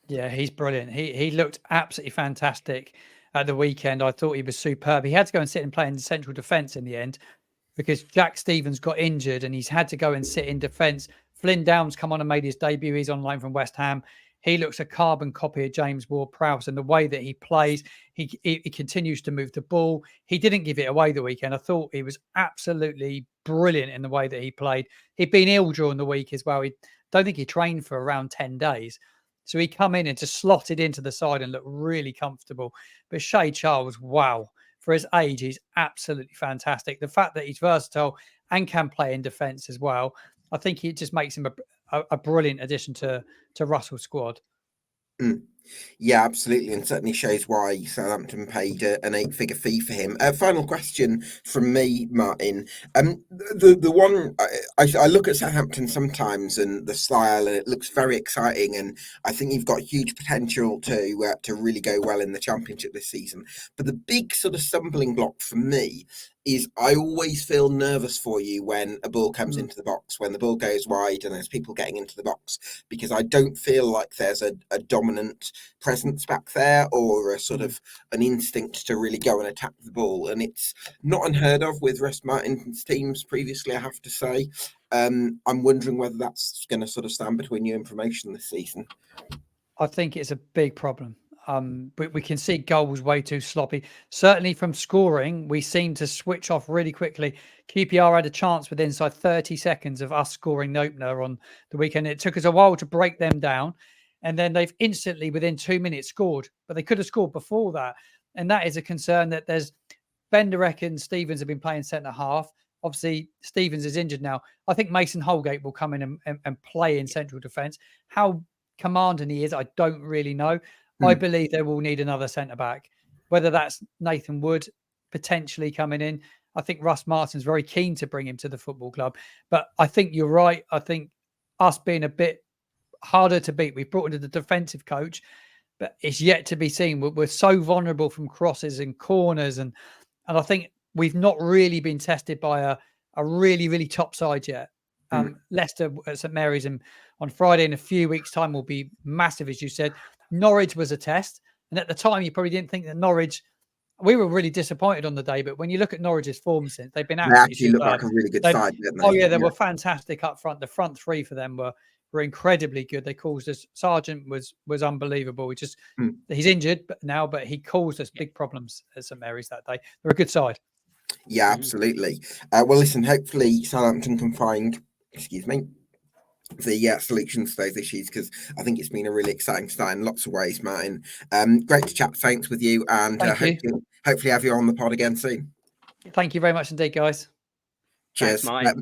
Yeah, he's brilliant. He looked absolutely fantastic at the weekend. I thought he was superb. He had to go and sit and play in central defence in the end because Jack Stevens got injured and he's had to go and sit in defence. Flynn Downs come on and made his debut. He's on loan from West Ham. He looks a carbon copy of James Ward-Prowse, and the way that he plays, he continues to move the ball. He didn't give it away the weekend. I thought he was absolutely brilliant in the way that he played. He'd been ill during the week as well. I don't think he trained for around 10 days. So he come in and just slotted into the side and looked really comfortable. But Shea Charles, wow. For his age, he's absolutely fantastic. The fact that he's versatile and can play in defence as well, I think it just makes him a brilliant addition to Russell's squad. Yeah, absolutely, and certainly shows why Southampton paid an 8-figure fee for him. Final question from me, Martin. The one I look at Southampton sometimes and the style, and it looks very exciting, and I think you've got huge potential to really go well in the Championship this season. But the big sort of stumbling block for me is I always feel nervous for you when a ball comes into the box, when the ball goes wide and there's people getting into the box, because I don't feel like there's a dominant presence back there or a sort of an instinct to really go and attack the ball. And it's not unheard of with Russ Martin's teams previously, I have to say. I'm wondering whether that's going to sort of stand between you and promotion this season. I think it's a big problem. But we can see goals way too sloppy. Certainly from scoring, we seem to switch off really quickly. QPR had a chance within inside 30 seconds of us scoring the opener on the weekend. It took us a while to break them down. And then they've instantly, within 2 minutes, scored. But they could have scored before that. And that is a concern that there's Benderek and Stevens have been playing centre half. Obviously, Stevens is injured now. I think Mason Holgate will come in and play in central defence. How commanding he is, I don't really know. I believe they will need another centre back, whether that's Nathan Wood potentially coming in. I think Russ Martin's very keen to bring him to the football club. But I think you're right. I think us being a bit harder to beat, we've brought in the defensive coach, but it's yet to be seen. We're so vulnerable from crosses and corners. And I think we've not really been tested by a really, really top side yet. Leicester at St Mary's on Friday in a few weeks' time will be massive, as you said. Norwich was a test. And at the time, you probably didn't think that Norwich, we were really disappointed on the day. But when you look at Norwich's form since, they've been absolutely actually look like a really good side, didn't they? Oh, yeah, they were fantastic up front. The front three for them were incredibly good. They caused us, Sargent was unbelievable. He's injured but he caused us big problems at St Mary's that day. They're a good side. Yeah, absolutely. Well, listen, hopefully Southampton can find, the solutions to those issues, because I think it's been a really exciting start in lots of ways, Martin. Great to chat Saints with you, and hopefully have you on the pod again soon. Thank you very much indeed, guys. Cheers. Thanks,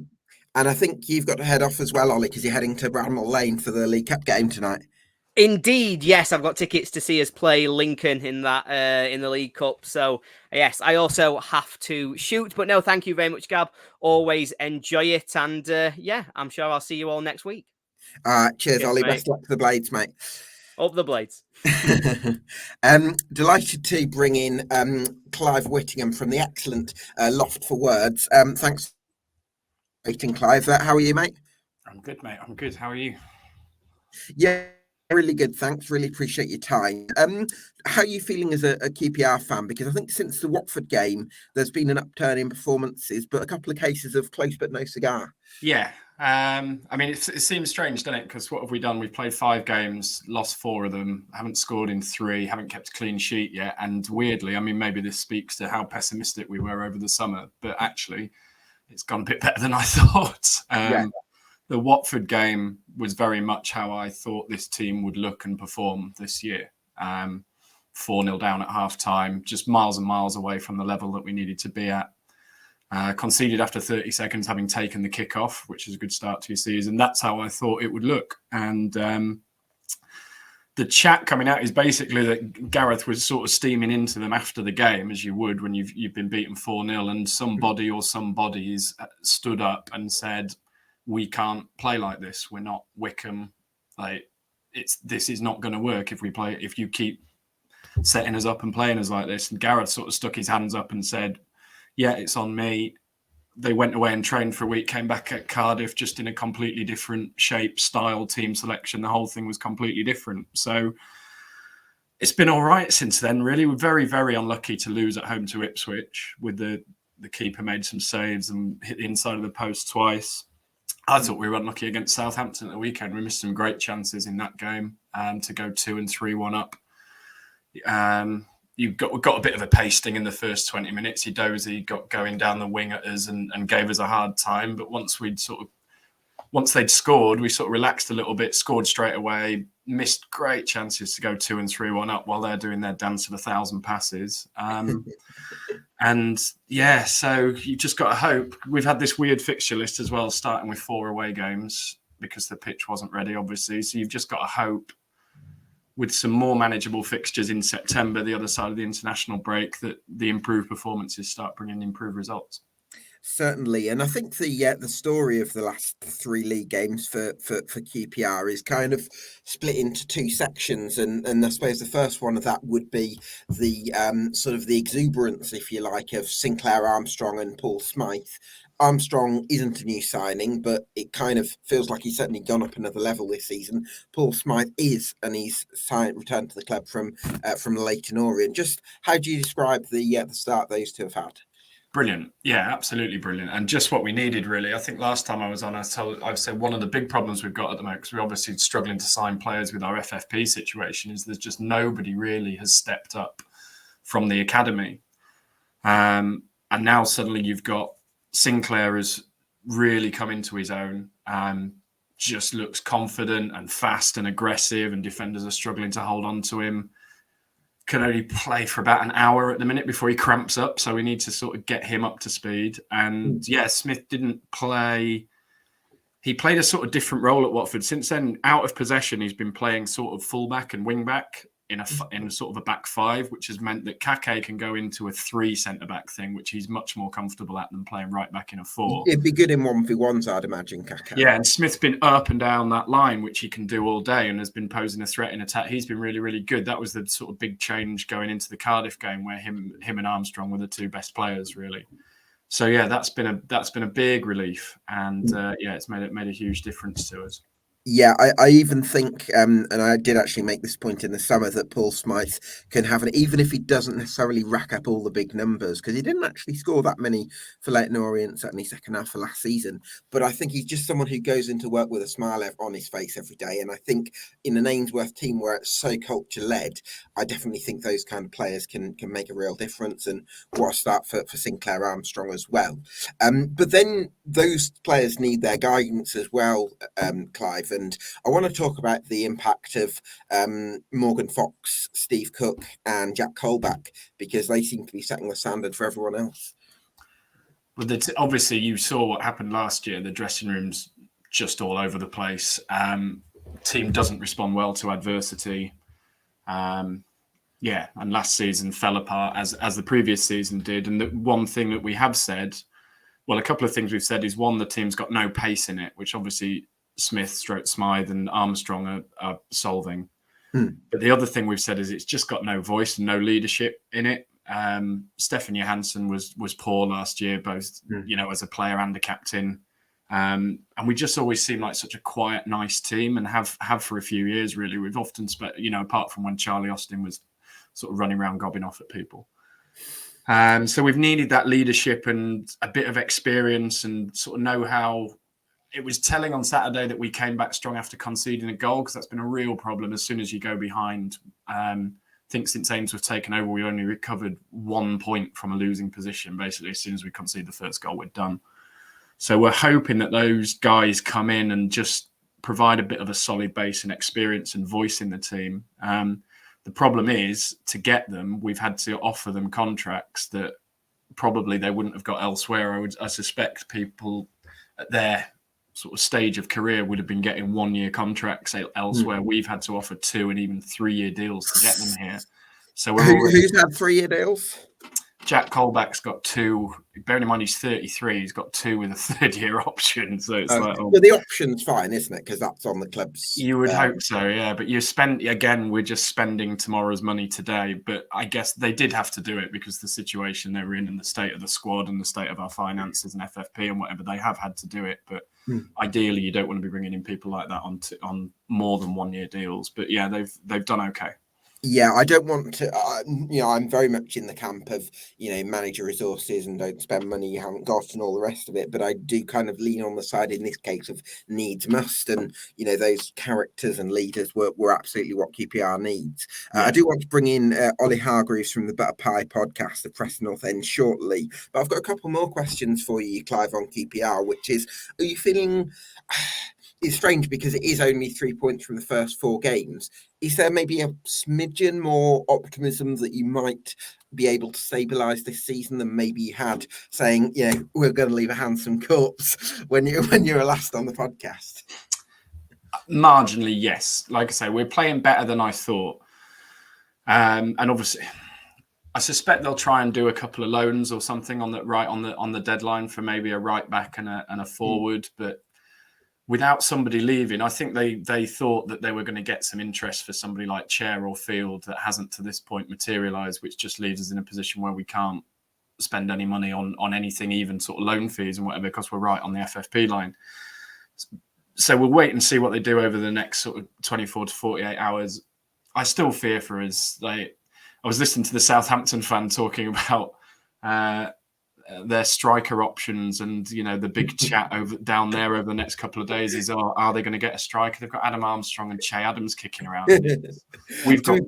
and I think you've got to head off as well, Ollie, because you're heading to Bramall Lane for the League Cup game tonight. Indeed, yes, I've got tickets to see us play Lincoln in that in the League Cup. So yes, I also have to shoot, but no, thank you very much, Gab. Always enjoy it, and I'm sure I'll see you all next week. Cheers, Ollie. Mate. Best luck to the Blades, mate. Up the Blades. Delighted to bring in Clive Whittingham from the excellent Loft for Words. Thanks for waiting, Clive. How are you, mate? I'm good, mate. I'm good. How are you? Yeah. Really good, thanks. Really appreciate your time. How are you feeling as a QPR fan? Because I think since the Watford game, there's been an upturn in performances, but a couple of cases of close but no cigar. Yeah. I mean, it seems strange, doesn't it? Because what have we done? We've played 5 games, lost 4 of them, haven't scored in 3, haven't kept a clean sheet yet. And weirdly, I mean, maybe this speaks to how pessimistic we were over the summer, but actually, it's gone a bit better than I thought. The Watford game was very much how I thought this team would look and perform this year. 4-0 down at half-time, just miles and miles away from the level that we needed to be at. Conceded after 30 seconds, having taken the kick-off, which is a good start to your season. That's how I thought it would look. And the chat coming out is basically that Gareth was sort of steaming into them after the game, as you would when you've been beaten 4-0, and somebody or some bodies stood up and said, we can't play like this. We're not Wickham. This is not going to work if you keep setting us up and playing us like this. And Gareth sort of stuck his hands up and said, yeah, it's on me. They went away and trained for a week, came back at Cardiff just in a completely different shape, style, team selection. The whole thing was completely different. So it's been all right since then, really. We're very, very unlucky to lose at home to Ipswich, with the keeper made some saves and hit the inside of the post twice. I thought we were unlucky against Southampton at the weekend. We missed some great chances in that game to go 2 and 3-1 up. We got a bit of a pasting in the first 20 minutes. Edozie got going down the wing at us and gave us a hard time. But once they'd scored, we sort of relaxed a little bit, scored straight away, missed great chances to go 2 and 3-1 up while they're doing their dance of 1,000 passes. And yeah, so you just got to hope. We've had this weird fixture list as well, starting with 4 away games because the pitch wasn't ready, obviously. So you've just got to hope with some more manageable fixtures in September, the other side of the international break, that the improved performances start bringing improved results. Certainly, and I think the story of the last 3 league games for QPR is kind of split into 2 sections, and I suppose the first one of that would be the sort of the exuberance, if you like, of Sinclair Armstrong and Paul Smythe. Armstrong isn't a new signing, but it kind of feels like he's certainly gone up another level this season. Paul Smythe is, and he's returned to the club from Leyton Orient. Just how do you describe the start those 2 have had? Brilliant. Yeah, absolutely brilliant. And just what we needed, really. I think last time I was on, I've said one of the big problems we've got at the moment, because we're obviously struggling to sign players with our FFP situation, is there's just nobody really has stepped up from the academy. And now suddenly you've got Sinclair has really come into his own, just looks confident and fast and aggressive, and defenders are struggling to hold on to him. Can only play for about an hour at the minute before he cramps up. So we need to sort of get him up to speed. And yeah, Smith didn't play. He played a sort of different role at Watford. Since then, out of possession, he's been playing sort of fullback and wing back in a sort of a back five, which has meant that Kake can go into a 3 centre-back thing, which he's much more comfortable at than playing right back in a 4. It'd be good in 1v1s, I'd imagine, Kake. Yeah, and Smith's been up and down that line, which he can do all day, and has been posing a threat in attack. He's been really, really good. That was the sort of big change going into the Cardiff game, where him and Armstrong were the 2 best players, really. So yeah, that's been a big relief, and yeah, it's made a huge difference to us. Yeah, I even think, and I did actually make this point in the summer, that Paul Smythe can have even if he doesn't necessarily rack up all the big numbers, because he didn't actually score that many for Leyton Orient, certainly second half of last season. But I think he's just someone who goes into work with a smile on his face every day. And I think in an Ainsworth team where it's so culture-led, I definitely think those kind of players can make a real difference. And what a start for Sinclair Armstrong as well. But then those players need their guidance as well, Clive. And I want to talk about the impact of Morgan Fox, Steve Cook, and Jack Colback, because they seem to be setting the standard for everyone else. Well, obviously, you saw what happened last year. The dressing room's just all over the place. Team doesn't respond well to adversity. Yeah, and last season fell apart as the previous season did. And the one thing that we have said, well, a couple of things we've said is, one, the team's got no pace in it, which obviously Smith, Smythe and Armstrong are solving. But the other thing we've said is it's just got no voice and no leadership in it. Stefan Johansson was poor last year, both as a player and a captain. And we just always seem like such a quiet, nice team, and have for a few years, really. We've often apart from when Charlie Austin was sort of running around gobbing off at people. So we've needed that leadership and a bit of experience, and sort of know how. It was telling on Saturday that we came back strong after conceding a goal, because that's been a real problem as soon as you go behind. I think since Ainsworth taken over, we only recovered 1 point from a losing position. Basically, as soon as we concede the first goal, we're done. So we're hoping that those guys come in and just provide a bit of a solid base and experience and voice in the team. The problem is, to get them, we've had to offer them contracts that probably they wouldn't have got elsewhere. I suspect people at their sort of stage of career would have been getting 1-year contracts elsewhere. We've had to offer 2 and even 3-year deals to get them here. So who's had 3-year deals? Jack Colback's got 2. Bearing in mind he's 33, he's got 2 with a 3rd-year option. So it's well, the option's fine, isn't it? Because that's on the club's. You would hope so, yeah. But we're just spending tomorrow's money today. But I guess they did have to do it because the situation they were in and the state of the squad and the state of our finances and FFP and whatever, they have had to do it. But ideally, you don't want to be bringing in people like that on more than 1-year deals. But yeah, they've done okay. Yeah, I don't want to, I'm very much in the camp of, manage your resources and don't spend money you haven't got and all the rest of it. But I do kind of lean on the side in this case of needs must. And, those characters and leaders were absolutely what QPR needs. I do want to bring in Oli Hargreaves from the Butter Pie podcast, the Preston North End, shortly. But I've got a couple more questions for you, Clive, on QPR, which is, are you feeling... It's strange because it is only 3 points from the first 4 games. Is there maybe a smidgen more optimism that you might be able to stabilise this season than maybe you had, saying, we're going to leave a handsome corpse when you were last on the podcast? Marginally, yes. Like I say, we're playing better than I thought. And obviously, I suspect they'll try and do a couple of loans or something on the deadline for maybe a right back and a forward, but without somebody leaving, I think they thought that they were going to get some interest for somebody like Chair or Field that hasn't to this point materialised, which just leaves us in a position where we can't spend any money on anything, even sort of loan fees and whatever, because we're right on the FFP line. So we'll wait and see what they do over the next sort of 24 to 48 hours. I still fear for us. I was listening to the Southampton fan talking about their striker options, and the big chat down there over the next couple of days is, are they going to get a striker? They've got Adam Armstrong and Che Adams kicking around. I think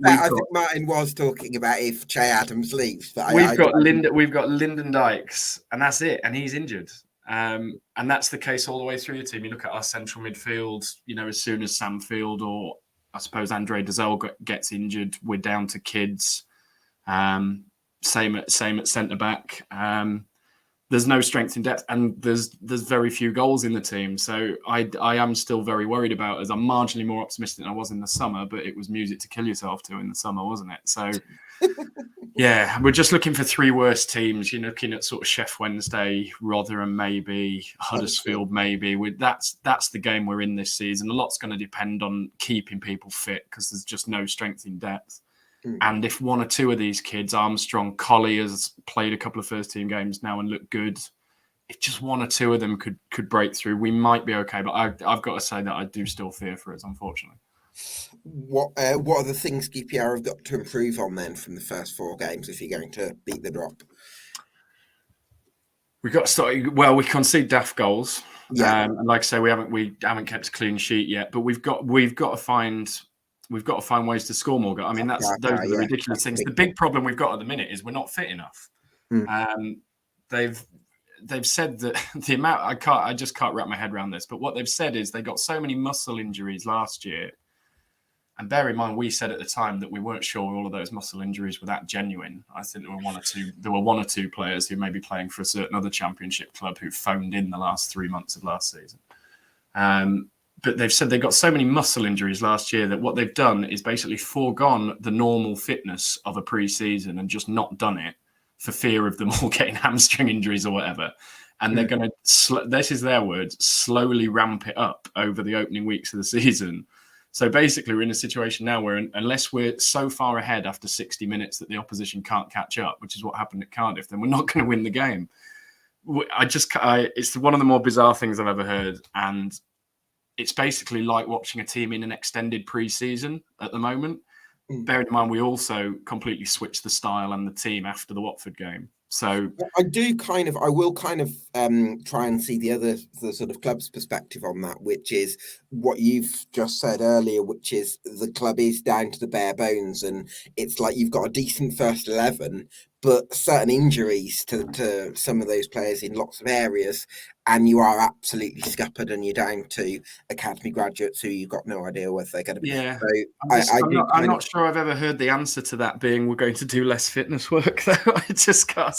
Martin was talking about if Che Adams leaves, but we've got Lyndon Dykes, and that's it, and he's injured. And that's the case all the way through the team. You look at our central midfield, as soon as Sam Field or I suppose Andre Dazelle gets injured, we're down to kids. Same at centre back. There's no strength in depth, and there's very few goals in the team. So I am still very worried about us. I'm marginally more optimistic than I was in the summer, but it was music to kill yourself to in the summer, wasn't it? So yeah, we're just looking for three worst teams. You're looking at sort of Sheff Wednesday, Rotherham maybe, Huddersfield maybe. That's the game we're in this season. A lot's going to depend on keeping people fit because there's just no strength in depth. And if one or two of these kids, Armstrong, Colley has played a couple of first team games now and looked good. If just one or two of them could break through, we might be okay. But I've got to say that I do still fear for us, unfortunately. What are the things QPR have got to improve on then from the first four games if you're going to beat the drop? We've got to start. Well, we concede daft goals. Yeah. And like I say, we haven't kept a clean sheet yet. But we've got to find ways to score more. I mean, those are the ridiculous things. The big problem we've got at the minute is we're not fit enough. They've said that the amount I just can't wrap my head around this. But what they've said is they got so many muscle injuries last year. And bear in mind, we said at the time that we weren't sure all of those muscle injuries were that genuine. I think there were one or two players who may be playing for a certain other championship club who phoned in the last 3 months of last season. But they've said they got so many muscle injuries last year that what they've done is basically foregone the normal fitness of a pre-season and just not done it for fear of them all getting hamstring injuries or whatever. And they're going to, this is their words, slowly ramp it up over the opening weeks of the season. So basically, we're in a situation now where unless we're so far ahead after 60 minutes that the opposition can't catch up, which is what happened at Cardiff, then we're not going to win the game. It's one of the more bizarre things I've ever heard. And it's basically like watching a team in an extended pre-season at the moment. Bearing in mind, we also completely switched the style and the team after the Watford game. So I will try and see the sort of club's perspective on that, which is what you've just said earlier, which is the club is down to the bare bones, and it's like you've got a decent first 11, but certain injuries to some of those players in lots of areas, and you are absolutely scuppered, and you're down to academy graduates who you've got no idea whether they're going to be. Yeah, so I'm not sure I've ever heard the answer to that being we're going to do less fitness work, though. I just can't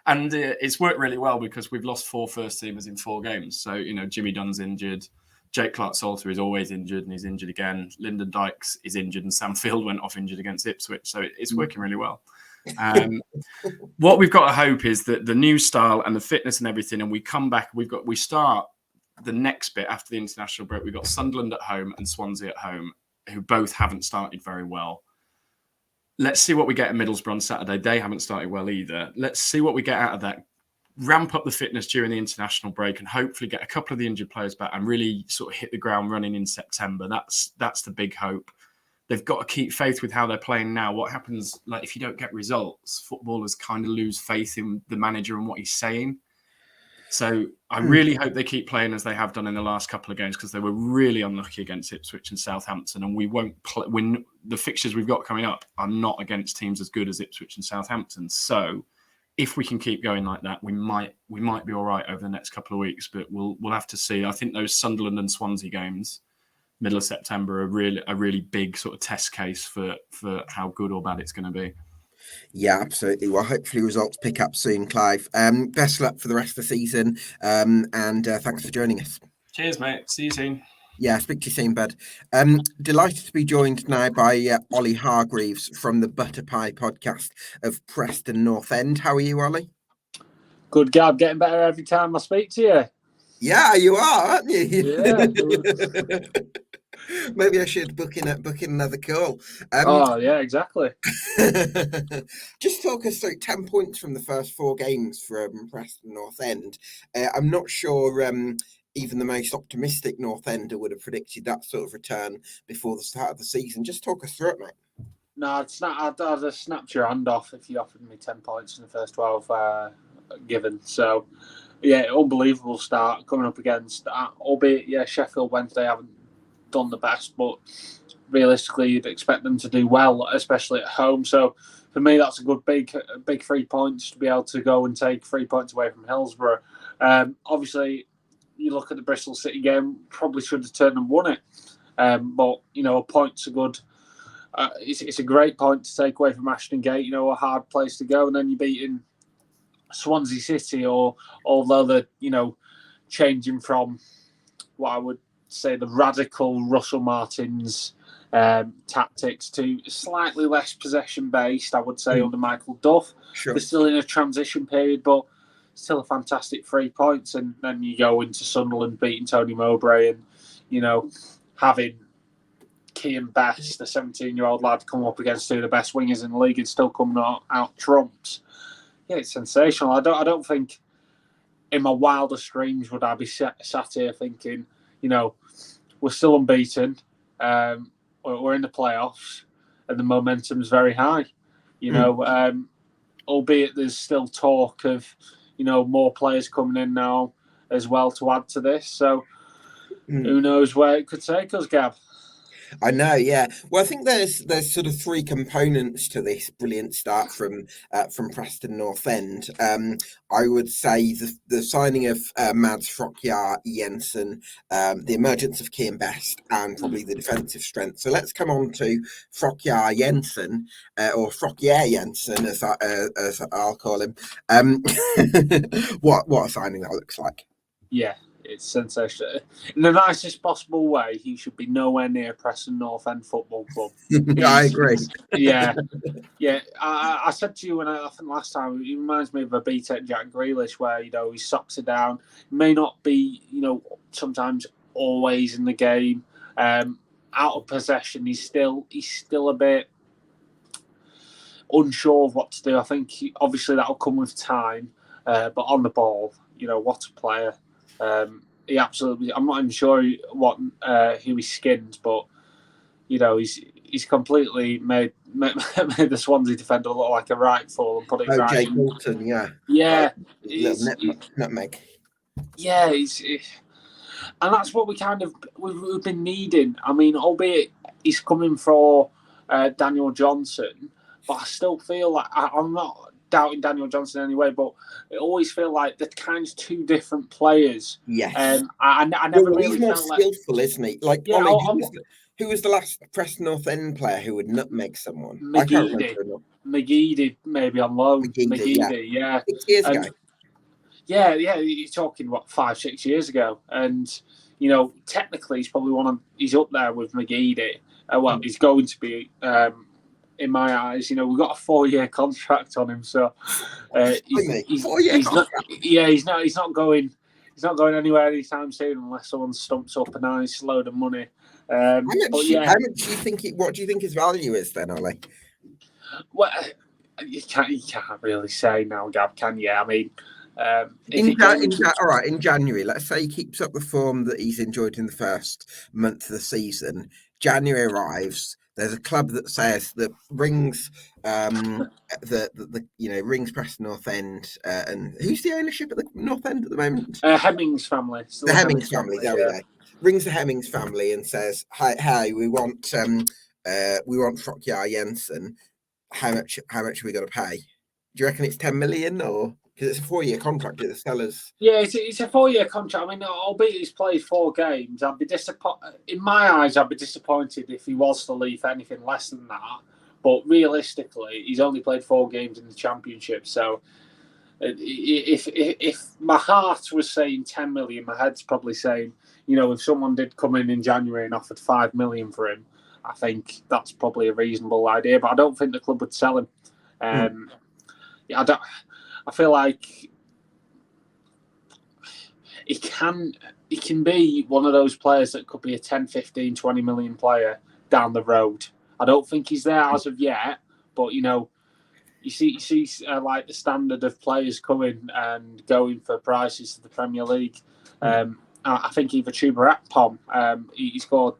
and it's worked really well because we've lost 4 first teamers in 4 games. So, Jimmy Dunn's injured. Jake Clark-Salter is always injured and he's injured again. Lyndon Dykes is injured and Sam Field went off injured against Ipswich. So it's working really well. What we've got to hope is that the new style and the fitness and everything, and we come back, we start the next bit after the international break. We've got Sunderland at home and Swansea at home, who both haven't started very well. Let's see what we get at Middlesbrough on Saturday. They haven't started well either. Let's see what we get out of that. Ramp up the fitness during the international break and hopefully get a couple of the injured players back and really sort of hit the ground running in September. That's the big hope. They've got to keep faith with how they're playing now. What happens, like if you don't get results, footballers kind of lose faith in the manager and what he's saying. So I really hope they keep playing as they have done in the last couple of games because they were really unlucky against Ipswich and Southampton. And we won't play when the fixtures we've got coming up are not against teams as good as Ipswich and Southampton. So if we can keep going like that, we might be all right over the next couple of weeks. But we'll have to see. I think those Sunderland and Swansea games, middle of September, are a really big sort of test case for how good or bad it's going to be. Yeah, absolutely. Well, hopefully results pick up soon, Clive. Best of luck for the rest of the season, and thanks for joining us. Cheers, mate. See you soon. Yeah, speak to you soon, bud. Delighted to be joined now by Oli Hargreaves from the Butter Pie podcast of Preston North End. How are you, Oli? Good, Gab. Getting better every time I speak to you. Yeah, you are, aren't you? Yeah. Maybe I should book in another call. Yeah, exactly. Just talk us through 10 points from the first 4 games from Preston North End. I'm not sure even the most optimistic North Ender would have predicted that sort of return before the start of the season. Just talk us through it, mate. No, I'd have snapped your hand off if you offered me 10 points in the first 12. given. So, yeah, unbelievable start coming up against, albeit, Sheffield Wednesday haven't done the best, but realistically, you'd expect them to do well, especially at home. So, for me, that's a good big 3 points to be able to go and take 3 points away from Hillsborough. Obviously, you look at the Bristol City game, probably should have turned and won it. But, a point's a good... it's a great point to take away from Ashton Gate, a hard place to go. And then you're beating Swansea City, or although they're, changing from what I would say the radical Russell Martins tactics to slightly less possession-based, I would say, under Michael Duff. Sure. They're still in a transition period, but still a fantastic 3 points. And then you go into Sunderland beating Tony Mowbray and, having Kean Best, the 17-year-old lad, come up against two of the best wingers in the league and still coming out trumps. Yeah, it's sensational. I don't think in my wildest dreams would I be sat here thinking, we're still unbeaten, we're in the playoffs, and the momentum's very high. Albeit there's still talk of, more players coming in now as well to add to this. So who knows where it could take us, Gab? I know, yeah. Well, I think there's sort of three components to this brilliant start from Preston North End. I would say the signing of Mads Frokjaer Jensen, the emergence of Kean Best, and probably the defensive strength. So let's come on to Frokjaer Jensen, or Frokjaer Jensen, as I'll call him. What a signing that looks like. Yeah. It's sensational. In the nicest possible way, he should be nowhere near Preston North End Football Club. I agree. Yeah. I said to you, I think last time, he reminds me of a BTEC Jack Grealish, where he socks it down. He may not be, sometimes always in the game. Out of possession, he's still a bit unsure of what to do. I think obviously that'll come with time, but on the ball, what a player. He absolutely. I'm not even sure who he skinned, but he's completely made the Swansea defender look like a right fool and put it right. Jake Bolton, yeah. Nutmeg. Yeah, and that's what we've been needing. I mean, albeit he's coming for Daniel Johnson, but I still feel like I'm not doubting Daniel Johnson anyway, but I always feel like they're kind of two different players. Yes. I never really he's more felt skillful, isn't he? Like, yeah, Ollie, who was the last Preston North End player who would nutmeg someone? McGeady, maybe on loan. McGeady, yeah. 6 years ago. Yeah, you're talking, 5-6 years ago. And, technically he's up there with McGeady. He's going to be... in my eyes, we've got a 4-year contract on him, so he's not going anywhere anytime soon unless someone stumps up a nice load of money. How much do you think? What do you think his value is then, Ollie? Well, you can't really say now, Gab, can you? I mean, in January, let's say he keeps up the form that he's enjoyed in the first month of the season. January arrives. There's a club that rings rings Preston North End, and who's the ownership at the North End at the moment? Hemmings family. The Hemmings family. There we go. Rings the Hemmings family and says, "Hi, we want Frokjaer Jensen. How much are we got to pay? Do you reckon it's 10 million or?" Because it's a 4-year contract at the Sellers. Yeah, it's a 4-year contract. I mean, albeit he's played 4 games, I'd be disappointed. In my eyes, I'd be disappointed if he was to leave for anything less than that. But realistically, he's only played 4 games in the Championship. So if my heart was saying 10 million, my head's probably saying, if someone did come in January and offered 5 million for him, I think that's probably a reasonable idea. But I don't think the club would sell him. I feel like he can be one of those players that could be a 10, 15, 20 million player down the road. I don't think he's there as of yet, but you see like the standard of players coming and going for prices to the Premier League. I think either Chuba Akpom, he scored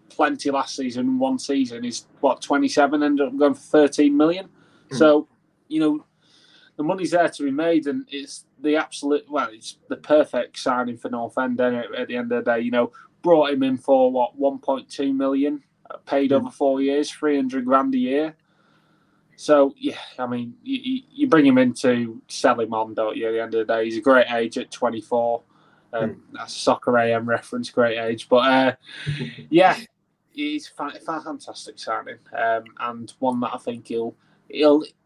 plenty last season. One season, he's 27, ended up going for 13 million. So the money's there to be made, and it's it's the perfect signing for North End. At the end of the day, you know, brought him in for what 1.2 million, paid over 4 years, 300 grand a year. So yeah, I mean, you bring him in to sell him on, don't you? At the end of the day, he's a great age at 24. That's a Soccer AM reference, great age. But yeah, he's a fantastic signing, and one that I think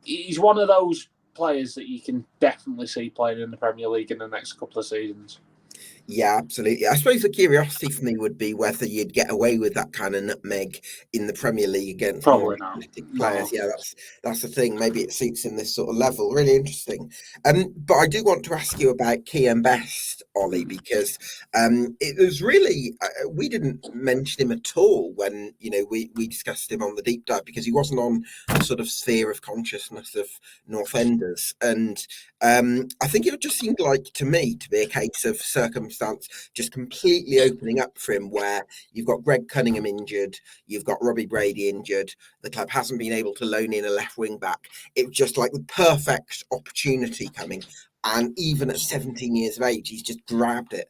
he's one of those players that you can definitely see playing in the Premier League in the next couple of seasons. Yeah, absolutely. I suppose the curiosity for me would be whether you'd get away with that kind of nutmeg in the Premier League against Probably more not. athletic players. No. Yeah, that's the thing. Maybe it suits in this sort of level. Really interesting. But I do want to ask you about Kian Best, Oli, because it was really we didn't mention him at all when we discussed him on the deep dive, because he wasn't on the sort of sphere of consciousness of North Enders, and I think it just seemed like to me to be a case of circumstance just completely opening up for him, where you've got Greg Cunningham injured, you've got Robbie Brady injured, the club hasn't been able to loan in a left wing back. It was just like the perfect opportunity coming, and even at 17 years of age, he's just grabbed it.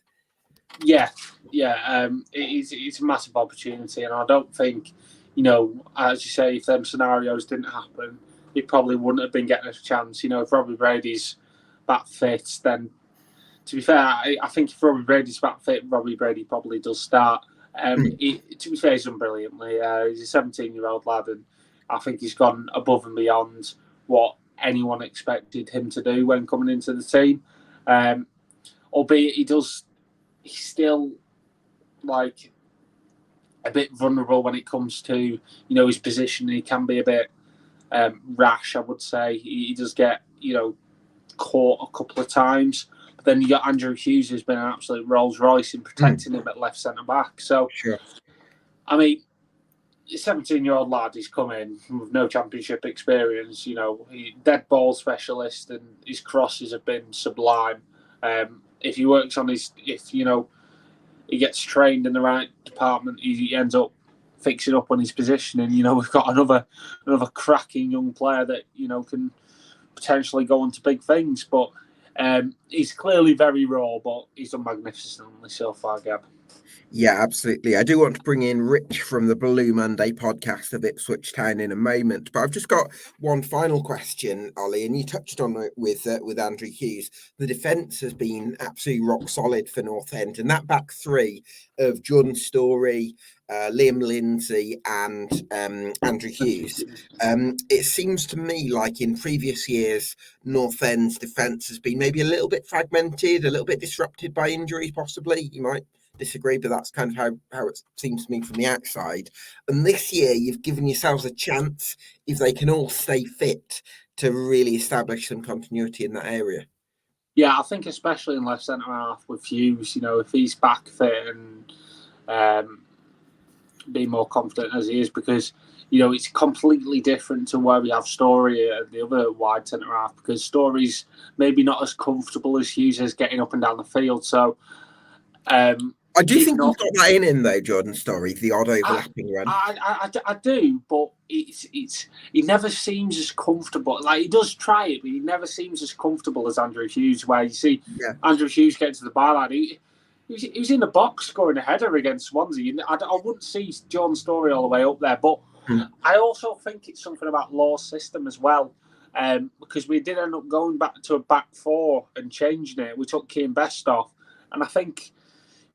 Yeah. It's a massive opportunity, and I don't think, as you say, if them scenarios didn't happen, he probably wouldn't have been getting a chance. If Robbie Brady's back fit, then to be fair, I think if Robbie Brady's back fit, Robbie Brady probably does start. To be fair, he's done brilliantly. He's a 17-year-old lad, and I think he's gone above and beyond what anyone expected him to do when coming into the team. Albeit he's still like a bit vulnerable when it comes to his position. He can be a bit rash, I would say. He does get caught a couple of times. Then you got Andrew Hughes, who's been an absolute Rolls Royce in protecting him at left centre back. So, sure. I mean, a 17-year-old lad, he's come in with no championship experience. He's dead ball specialist, and his crosses have been sublime. If he works on he gets trained in the right department, he ends up fixing up on his positioning. We've got another cracking young player that can potentially go on to big things, but. He's clearly very raw, but he's done magnificently so far, Gab. Yeah, absolutely. I do want to bring in Rich from the Blue Monday podcast of Ipswich Town in a moment, but I've just got one final question, Oli, and you touched on it with Andrew Hughes. The defence has been absolutely rock solid for North End, and that back three of Jordan Storey, Liam Lindsay and Andrew Hughes. It seems to me like in previous years, North End's defence has been maybe a little bit fragmented, a little bit disrupted by injuries, possibly. You might disagree, but that's kind of how it seems to me from the outside. And this year, you've given yourselves a chance, if they can all stay fit, to really establish some continuity in that area. Yeah, I think especially in left centre half with Hughes, if he's back fit and be more confident as he is, because it's completely different to where we have Storey at the other wide centre half, because Storey's maybe not as comfortable as Hughes is getting up and down the field. So I do think he's got that in him though, Jordan Storey, the odd overlapping run. I do, but he never seems as comfortable. Like, he does try it, but he never seems as comfortable as Andrew Hughes, where you see Andrew Hughes get to the byline. He was in the box scoring a header against Swansea. I wouldn't see Jordan Storey all the way up there, but I also think it's something about Law's system as well, because we did end up going back to a back four and changing it. We took Kian Best off, and I think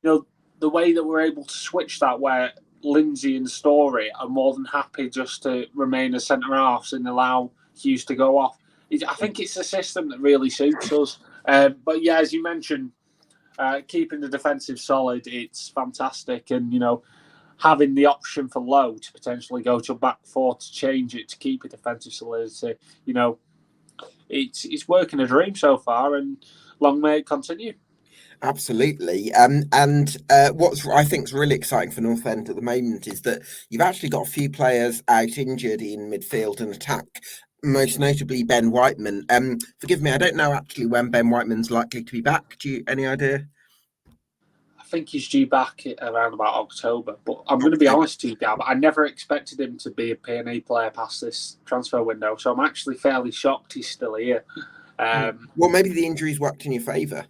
the way that we're able to switch that, where Lindsay and Storey are more than happy just to remain as centre halves and allow Hughes to go off. I think it's a system that really suits us. But yeah, as you mentioned, keeping the defensive solid, it's fantastic, and having the option for Lowe to potentially go to a back four to change it to keep a defensive solidity, it's working a dream so far, and long may it continue. Absolutely. What's I think is really exciting for North End at the moment is that you've actually got a few players out injured in midfield and attack, most notably Ben Whiteman. Forgive me, I don't know actually when Ben Whiteman's likely to be back. Do you any idea? I think he's due back around about October, but I'm going to be honest to you, Gab, I never expected him to be a P&E player past this transfer window, so I'm actually fairly shocked he's still here. Well, maybe the injuries worked in your favour.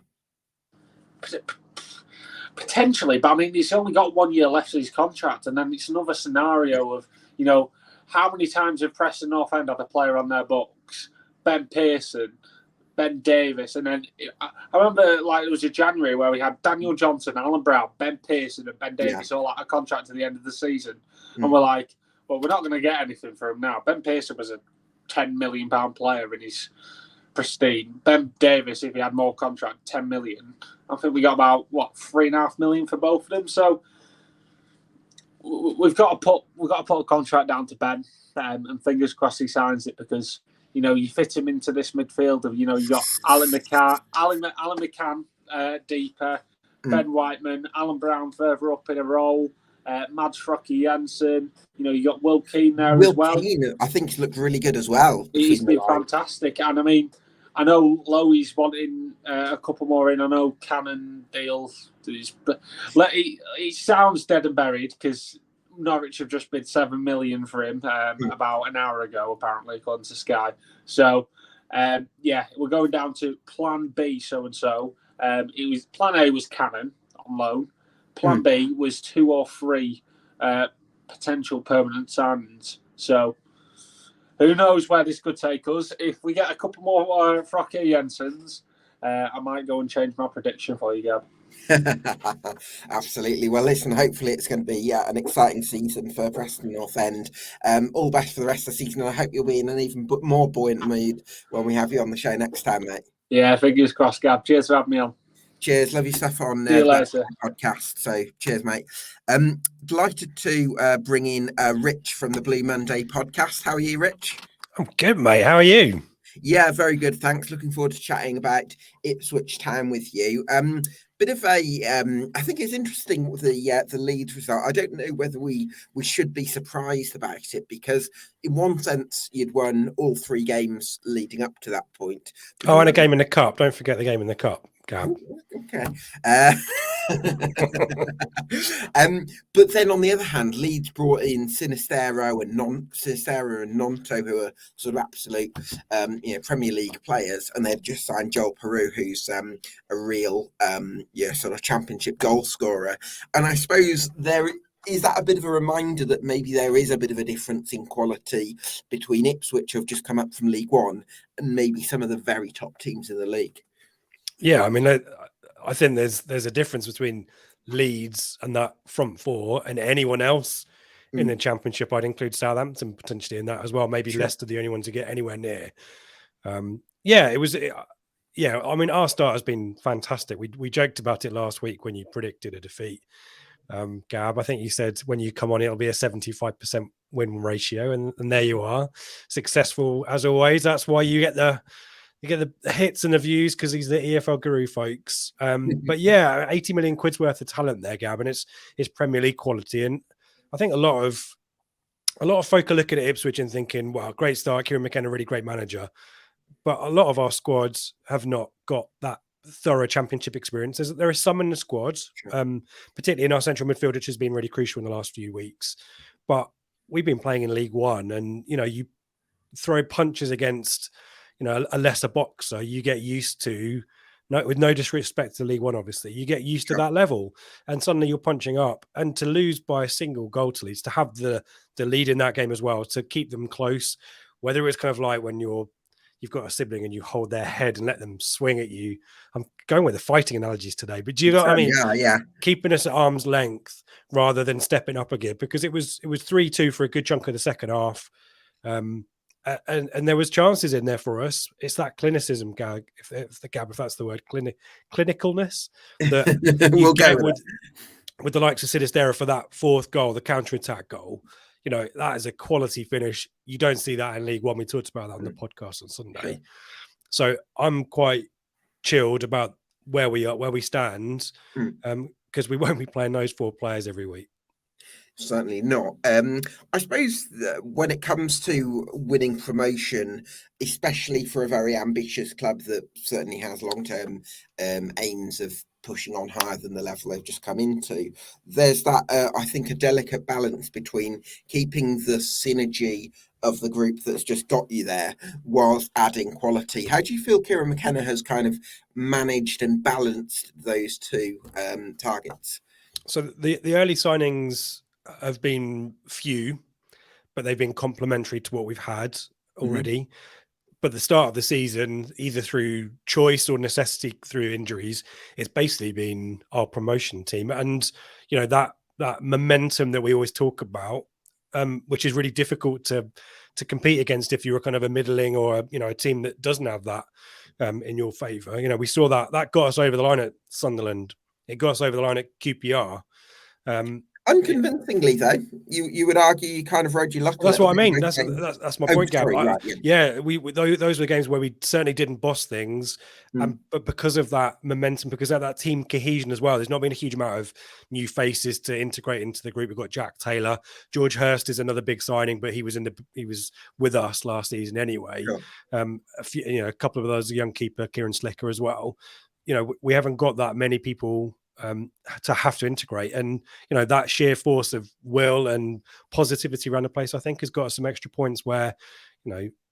Potentially, but I mean, he's only got 1 year left of his contract, and then it's another scenario of, you know, how many times have Preston North End had a player on their books? Ben Pearson, Ben Davis, and then I remember like it was a January where we had Daniel Johnson, Alan Brown, Ben Pearson, and Ben Davis all out of contract at the end of the season, and we're like, well, we're not going to get anything for him now. Ben Pearson was a £10 million player in his pristine. Ben Davis, if he had more contract, 10 million. I think we got about $3.5 million for both of them. So we've got to put a contract down to Ben, and fingers crossed he signs it, because you know you fit him into this midfield of, you know, you got Alan McCann deeper, Ben Whiteman, Alan Brown further up in a role. Mads Frocky Jensen, you know, you got Will Keane there as well. Keane, I think he's looked really good as well. He's been fantastic, and I mean, I know Lowy's wanting a couple more in. I know Cannon deals, but he sounds dead and buried because Norwich have just bid $7 million for him about an hour ago, apparently, according to Sky. So, we're going down to Plan B. So. It was Plan A was Cannon on loan. Plan B was 2 or 3 potential permanent signings. So, who knows where this could take us? If we get a couple more Frocky Jensens, I might go and change my prediction for you, Gab. Absolutely. Well, listen, hopefully it's going to be an exciting season for Preston North End. All best for the rest of the season, and I hope you'll be in an even more buoyant mood when we have you on the show next time, mate. Yeah, fingers crossed, Gab. Cheers for having me on. Cheers, love your stuff on the podcast. So cheers, mate. Delighted to bring in Rich from the Blue Monday podcast. How are you, Rich? I'm good, mate. How are you? Yeah, very good. Thanks. Looking forward to chatting about Ipswich Town with you. Bit of a, I think it's interesting the Leeds result. I don't know whether we should be surprised about it, because in one sense you'd won all 3 games leading up to that point. Oh, and a game in the cup. Don't forget the game in the cup, Gab. Okay. But then on the other hand, Leeds brought in Sinistero and Nonto, who are sort of absolute Premier League players, and they've just signed Joel Peru, who's a real sort of championship goal scorer. And I suppose is that a bit of a reminder that maybe there is a bit of a difference in quality between Ipswich, who've just come up from League One, and maybe some of the very top teams in the league? Yeah, I mean, I think there's a difference between Leeds and that front 4 and anyone else in the Championship. I'd include Southampton potentially in that as well. Maybe Leicester the only one to get anywhere near. I mean, our start has been fantastic. We joked about it last week when you predicted a defeat. Gab, I think you said when you come on, it'll be a 75% win ratio, and there you are, successful as always. That's why you get the hits and the views, because he's the EFL guru, folks. But yeah, 80 million quid's worth of talent there, Gab, and it's Premier League quality. And I think a lot of folk are looking at Ipswich and thinking, wow, great start, Kieran McKenna, really great manager. But a lot of our squads have not got that thorough championship experience. There is some in the squad, particularly in our central midfield, which has been really crucial in the last few weeks. But we've been playing in League One, and you throw punches against a lesser boxer, you get used to, with no disrespect to League One, obviously, you get used to that level, and suddenly you're punching up, and to lose by a single goal to Leeds, to have the lead in that game as well, to keep them close, whether it's kind of like when you've got a sibling and you hold their head and let them swing at you. I'm going with the fighting analogies today, but do you know what I mean? Yeah. Keeping us at arm's length rather than stepping up again, because it was 3-2 for a good chunk of the second half. And there was chances in there for us. It's that clinicism, Gab, if that's the word, clinicalness that we'll go with the likes of Sinistero for that 4th goal, the counter-attack goal. That is a quality finish. You don't see that in League One. We talked about that on the podcast on Sunday. So I'm quite chilled about where we stand, because we won't be playing those 4 players every week. Certainly not. I suppose when it comes to winning promotion, especially for a very ambitious club that certainly has long-term aims of pushing on higher than the level they've just come into. There's that, I think, a delicate balance between keeping the synergy of the group that's just got you there whilst adding quality. How do you feel Kieran McKenna has kind of managed and balanced those two targets? So the early signings have been few, but they've been complementary to what we've had already. Mm-hmm. But the start of the season, either through choice or necessity through injuries, it's basically been our promotion team. And, you know, that momentum that we always talk about, which is really difficult to compete against if you're kind of a middling or, a team that doesn't have that in your favour. You know, we saw that got us over the line at Sunderland. It got us over the line at QPR. Unconvincingly, though, you would argue you kind of rode your luck. Well, that's what I mean. That's my point, Gab. Yeah, those were games where we certainly didn't boss things, but because of that momentum, because of that team cohesion as well, there's not been a huge amount of new faces to integrate into the group. We've got Jack Taylor, George Hurst is another big signing, but he was with us last season anyway. Sure. A couple of those, young keeper Kieran Slicker as well. You know, we haven't got that many people to have to integrate, and that sheer force of will and positivity around the place, I think, has got us some extra points where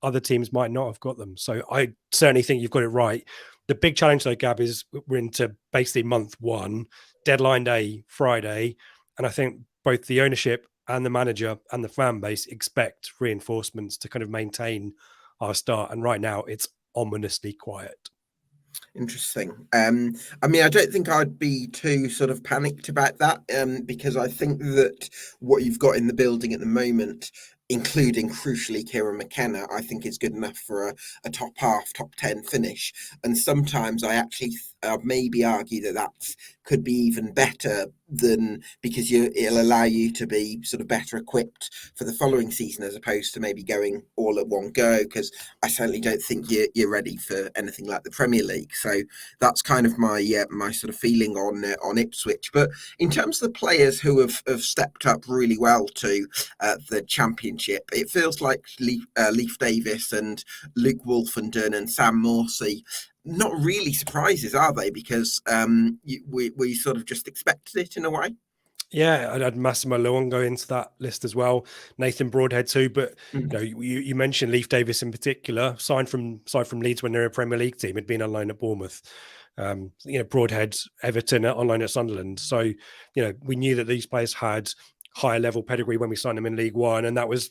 other teams might not have got them. So I certainly think you've got it right. The big challenge though, Gab, is we're into basically month 1, deadline day Friday, and I think both the ownership and the manager and the fan base expect reinforcements to kind of maintain our start, and right now it's ominously quiet. Interesting. I mean, I don't think I'd be too sort of panicked about that, because I think that what you've got in the building at the moment, including crucially Kieran McKenna, I think is good enough for a top 10 finish. And sometimes I actually maybe argue that could be even better than, because it'll allow you to be sort of better equipped for the following season, as opposed to maybe going all at one go, because I certainly don't think you're ready for anything like the Premier League. So that's kind of my sort of feeling on Ipswich. But in terms of the players who have stepped up really well to the Championship, it feels like Leif Davis and Luke Wolfenden and Sam Morsey, not really surprises, are they? Because we sort of just expected it in a way. Yeah, I'd add Massimo Luongo into that list as well. Nathan Broadhead too, but you mentioned Leif Davis in particular, signed from Leeds when they're a Premier League team, had been on loan at Bournemouth. Broadhead, Everton, on loan at Sunderland. So we knew that these players had higher level pedigree when we signed them in League One, and that was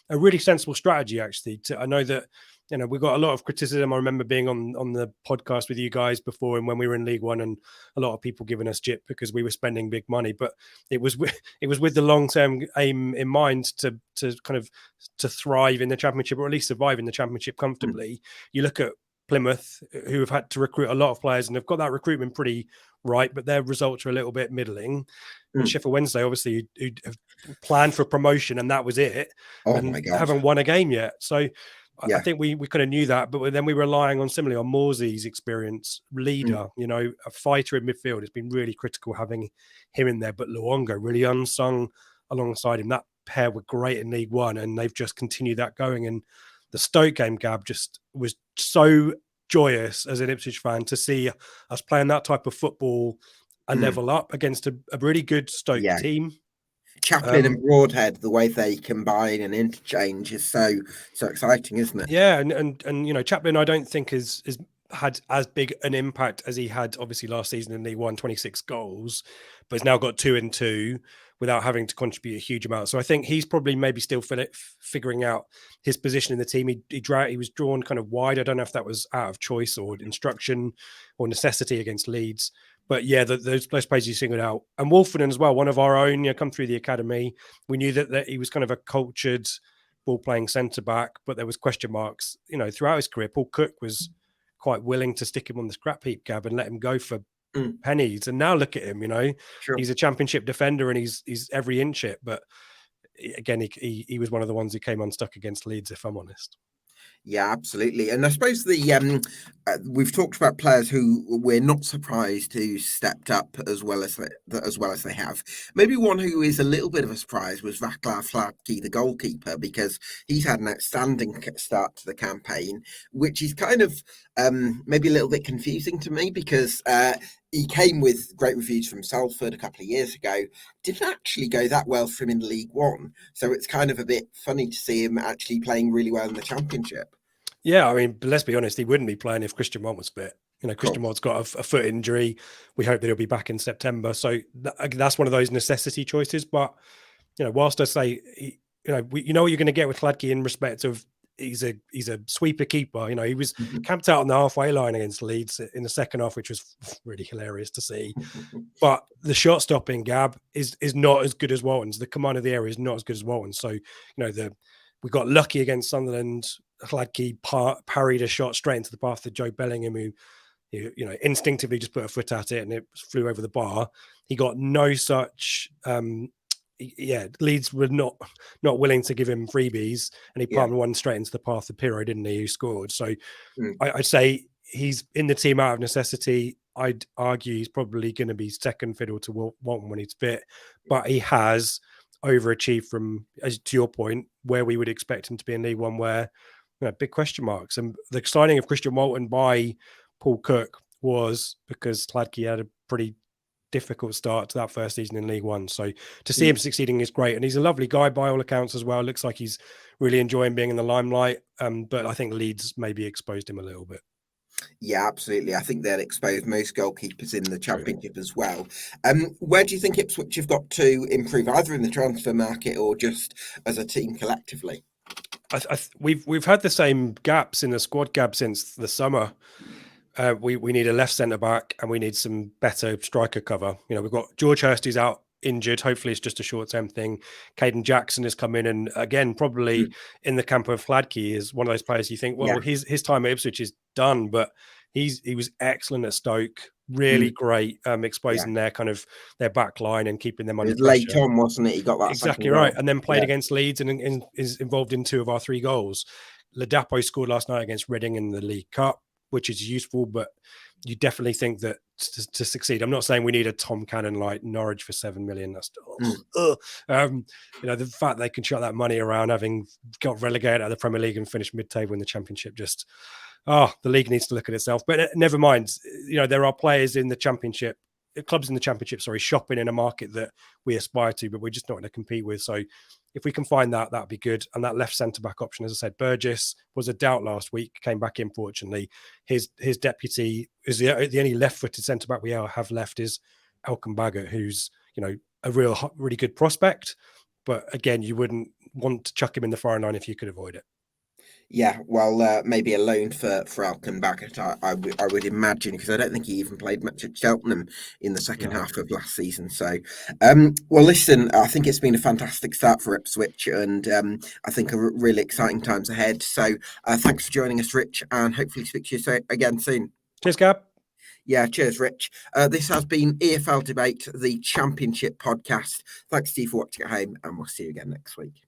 a really sensible strategy actually. I know that we got a lot of criticism. I remember being on the podcast with you guys before, and when we were in League One, and a lot of people giving us jip because we were spending big money. But it was with the long term aim in mind to kind of to thrive in the Championship, or at least survive in the Championship comfortably. You look at Plymouth, who have had to recruit a lot of players and have got that recruitment pretty right, but their results are a little bit middling. And Sheffield Wednesday, obviously, who have planned for promotion, and that was it. Oh my God. Haven't won a game yet. So I think we kind of knew that, but then we were relying on similarly on Morsey's experience, leader, a fighter in midfield. It's been really critical having him in there, but Luongo really unsung alongside him. That pair were great in League One, and they've just continued that going. And the Stoke game, Gab, just was so joyous as an Ipswich fan to see us playing that type of football and level up against a really good Stoke team. Chaplin and Broadhead, the way they combine and interchange is so exciting, isn't it? Yeah, and Chaplin, I don't think has had as big an impact as he had obviously last season in League One, 26 goals, but has now got 2 and 2 without having to contribute a huge amount. So I think he's probably maybe still figuring out his position in the team. He was drawn kind of wide. I don't know if that was out of choice or instruction or necessity against Leeds. But yeah, those players you singled out. And Wolfenden as well, one of our own, come through the academy. We knew that he was kind of a cultured ball-playing centre-back, but there was question marks, throughout his career. Paul Cook was quite willing to stick him on the scrap heap, Gab, and let him go for pennies. And now look at him, Sure. He's a Championship defender and he's every inch it. But again, he was one of the ones who came unstuck against Leeds, if I'm honest. Yeah, absolutely. And I suppose we've talked about players who we're not surprised who stepped up as well as they have. Maybe one who is a little bit of a surprise was Vaclav Hladky, the goalkeeper, because he's had an outstanding start to the campaign, which is kind of maybe a little bit confusing to me, because he came with great reviews from Salford a couple of years ago. Didn't actually go that well for him in League One. So it's kind of a bit funny to see him actually playing really well in the Championship. Yeah, I mean, let's be honest, he wouldn't be playing if Christian Watt was fit. Christian Watt's got a foot injury. We hope that he'll be back in September. So that's one of those necessity choices. But, whilst I say, what you're going to get with Hladky in respect of he's a sweeper keeper. He was camped out on the halfway line against Leeds in the second half, which was really hilarious to see. But the shot stopping, Gab, is not as good as Walton's. The command of the area is not as good as Walton's. So, we got lucky against Sunderland. Hladky parried a shot straight into the path of Joe Bellingham, who instinctively just put a foot at it and it flew over the bar. He got no such Leeds were not willing to give him freebies, and he palmed one straight into the path of Pirro, didn't he, who scored. So I'd say he's in the team out of necessity. I'd argue he's probably going to be second fiddle to Walton when he's fit, but he has overachieved from, as to your point, where we would expect him to be in League One, where big question marks. And the signing of Christian Walton by Paul Cook was because Hladky had a pretty difficult start to that first season in League One. So to see him succeeding is great. And he's a lovely guy by all accounts as well. Looks like he's really enjoying being in the limelight. But I think Leeds maybe exposed him a little bit. Yeah, absolutely. I think they'll expose most goalkeepers in the Championship as well. Where do you think Ipswich have got to improve, either in the transfer market or just as a team collectively? We've had the same gaps in the squad gap since the summer. We need a left centre back and we need some better striker cover. We've got George Hurst, who's out injured. Hopefully it's just a short-term thing. Caden Jackson has come in, and again, probably in the camp of Hladky is one of those players you think, his time at Ipswich is done, but he was excellent at Stoke, really great, exposing their back line and keeping them under pressure. Late on, wasn't it? He got that exactly right, and then played against Leeds and is involved in 2 of our 3 goals. Ladapo scored last night against Reading in the League Cup, which is useful, but you definitely think that to succeed, I'm not saying we need a Tom Cannon like Norwich for 7 million. That's the fact they can shut that money around, having got relegated out of the Premier League and finished mid-table in the Championship, just the league needs to look at itself. But never mind, there are players in the Championship, clubs in the Championship, shopping in a market that we aspire to, but we're just not going to compete with. So if we can find that'd be good. And that left centre-back option, as I said, Burgess was a doubt last week, came back in, fortunately. His deputy is the only left-footed centre-back we have left is Elkan Baggott, who's, a really good prospect. But again, you wouldn't want to chuck him in the firing line if you could avoid it. Yeah, well, maybe a loan for Elkan Baggott, I would imagine, because I don't think he even played much at Cheltenham in the second half of last season. So, well, listen, I think it's been a fantastic start for Ipswich, and I think really exciting times ahead. So, thanks for joining us, Rich, and hopefully speak to you again soon. Cheers, Gab. Yeah, cheers, Rich. This has been EFL Debate, the Championship podcast. Thanks to you for watching at home, and we'll see you again next week.